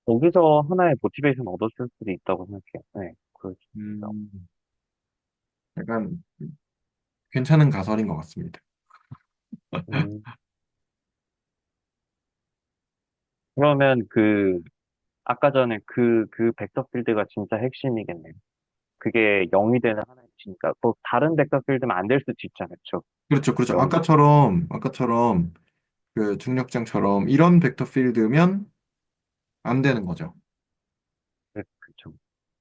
거기서 하나의 모티베이션 얻었을 수도 있다고 생각해요. 네, 그렇죠. 음, 약간 괜찮은 가설인 것 같습니다. 음, 그러면 아까 전에 그 벡터 필드가 진짜 핵심이겠네요. 그게 0이 되는 하나의 진짜, 또 다른 벡터 필드면 안 될 수도 있잖아요. 그렇죠? 그렇죠, 그렇죠. 0이. 아까처럼 그 중력장처럼 이런 벡터 필드면 안 되는 거죠. 그렇죠.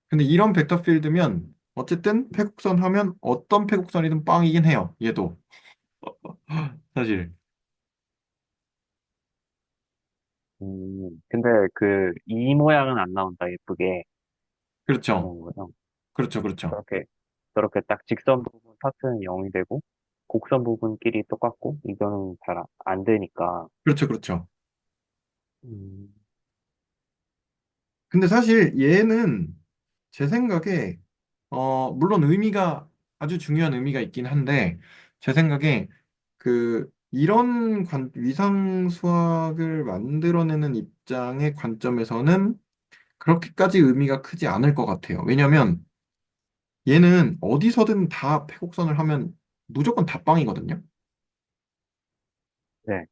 근데 이런 벡터 필드면 어쨌든 패곡선 하면 어떤 패곡선이든 빵이긴 해요. 얘도 사실. 근데 이 모양은 안 나온다, 예쁘게. 그렇죠, 그런 거죠. 그렇죠, 그렇죠, 저렇게, 저렇게 딱 직선 부분 파트는 0이 되고, 곡선 부분끼리 똑같고, 이거는 잘 안 되니까. 그렇죠, 그렇죠. 음, 근데 사실 얘는 제 생각에 물론 의미가 아주 중요한 의미가 있긴 한데 제 생각에 그 이런 위상 수학을 만들어내는 입장의 관점에서는 그렇게까지 의미가 크지 않을 것 같아요. 왜냐면 얘는 어디서든 다 패곡선을 하면 무조건 다 빵이거든요. 네,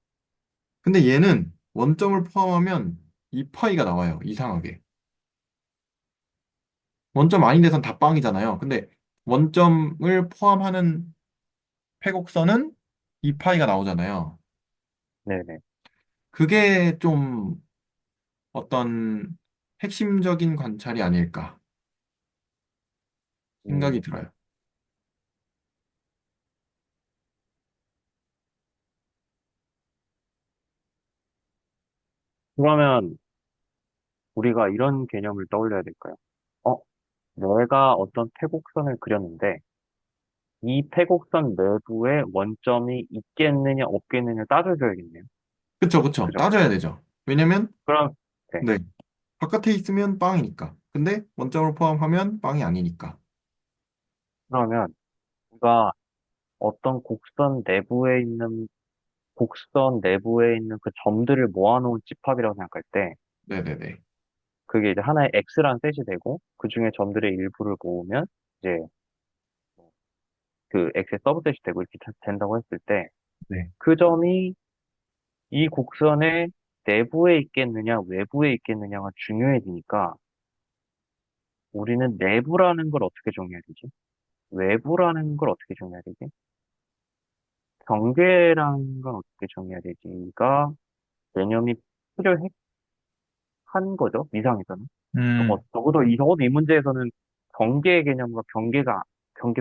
근데 얘는 원점을 포함하면 2파이가 나와요. 이상하게. 원점 아닌 데선 다 빵이잖아요. 근데 원점을 포함하는 패곡선은 2파이가 나오잖아요. 네네. 그게 좀 어떤 핵심적인 관찰이 아닐까 생각이 음, 들어요. 그러면 우리가 이런 개념을 떠올려야 될까요? 어, 내가 어떤 태곡선을 그렸는데, 이 태곡선 내부에 원점이 있겠느냐, 없겠느냐 따져줘야겠네요. 그쵸, 그쵸. 그죠? 따져야 되죠. 왜냐면, 그럼, 네. 네. 바깥에 있으면 빵이니까. 근데 원점을 포함하면 빵이 아니니까. 그러면 우리가 어떤 곡선 내부에 있는 그 점들을 모아놓은 집합이라고 생각할 때, 네네네. 그게 이제 하나의 X라는 셋이 되고, 그 중에 점들의 일부를 모으면, 이제 그 X의 서브셋이 되고 이렇게 된다고 했을 때, 네. 그 점이 이 곡선의 내부에 있겠느냐, 외부에 있겠느냐가 중요해지니까, 우리는 내부라는 걸 어떻게 정의해야 되지? 외부라는 걸 어떻게 정의해야 되지? 경계라는 건 어떻게 정의해야 되지가 개념이 필요한 거죠, 미상에서는. 음, 적어도 이 문제에서는 경계 개념과 경계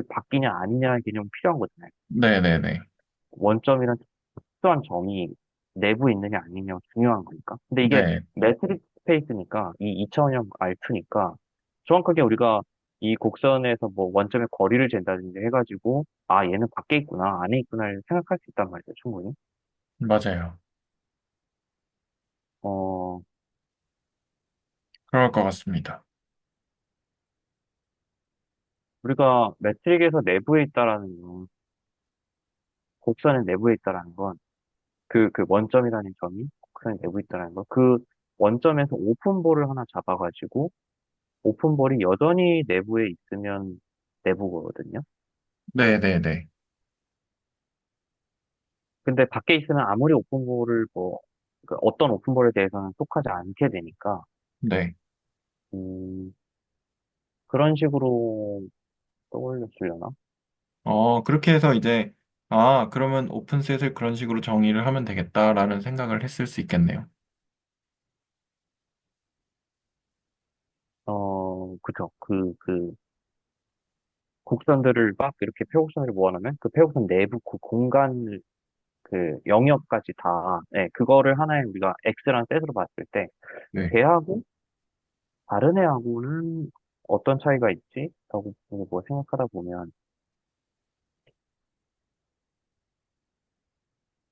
바뀌냐 아니냐의 개념이 필요한 거잖아요. 네네네. 원점이란 특수한 점이 내부에 있느냐 아니냐가 중요한 거니까. 근데 이게 네. 매트릭스 스페이스니까, 이 2차원형 R2니까, 정확하게 우리가 이 곡선에서 뭐 원점의 거리를 잰다든지 해가지고, 아, 얘는 밖에 있구나, 안에 있구나를 생각할 수 있단 말이죠, 충분히. 맞아요. 어, 그럴 것 같습니다. 우리가 매트릭에서 내부에 있다라는 건, 곡선의 내부에 있다라는 건, 그 원점이라는 점이 곡선의 내부에 있다라는 건, 그 원점에서 오픈볼을 하나 잡아가지고, 오픈볼이 여전히 내부에 있으면 내부거든요. 네네네. 근데 밖에 있으면 아무리 오픈볼을 그 어떤 오픈볼에 대해서는 속하지 않게 되니까, 네. 음, 그런 식으로 떠올렸으려나? 그렇게 해서 이제, 그러면 오픈셋을 그런 식으로 정의를 하면 되겠다라는 생각을 했을 수 있겠네요. 그죠. 곡선들을 막 이렇게 폐곡선을 모아놓으면 그 폐곡선 내부 그 공간을, 그 영역까지 다, 네, 그거를 하나의 우리가 X라는 셋으로 봤을 때, 네. 걔하고 다른 애하고는 어떤 차이가 있지? 라고 뭐 생각하다 보면,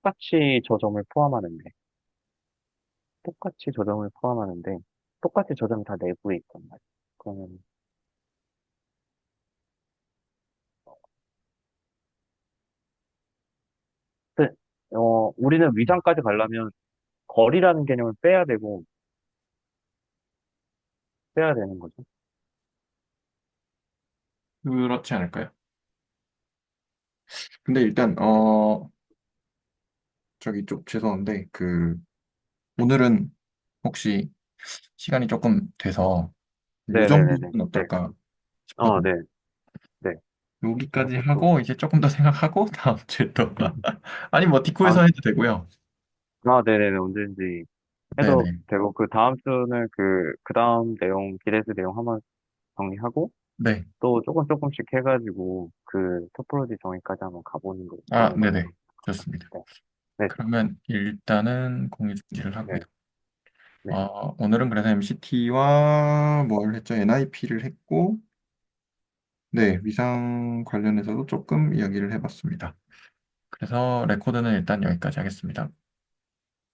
똑같이 저 점을 포함하는데, 똑같이 저 점을 포함하는데, 똑같이 저 점이 다 내부에 있단 말이야. 그러면, 근데, 우리는 위장까지 가려면 거리라는 개념을 빼야 되고, 빼야 되는 거죠. 그렇지 않을까요? 근데 일단 저기 좀 죄송한데 오늘은 혹시 시간이 조금 돼서 요 네네네네. 정도는 네. 어떨까 싶거든요. 네. 네. 여기까지 그렇게 또, 하고 이제 조금 더 생각하고 다음 주에 또 아니 뭐 디코에서 다음, 해도 되고요. 네네네. 언제든지 해도 네네. 되고, 그 다음 주는 그 다음 내용, 기대수 내용 한번 정리하고, 네. 또 조금 조금씩 해가지고, 그 토포로지 정의까지 한번 아, 보는 걸로. 네네. 좋습니다. 네. 네. 그러면 일단은 공유 중지를 하고요. 네. 네. 오늘은 그래서 MCT와 뭘 했죠? NIP를 했고, 네, 위상 관련해서도 조금 이야기를 해봤습니다. 그래서 레코드는 일단 여기까지 하겠습니다.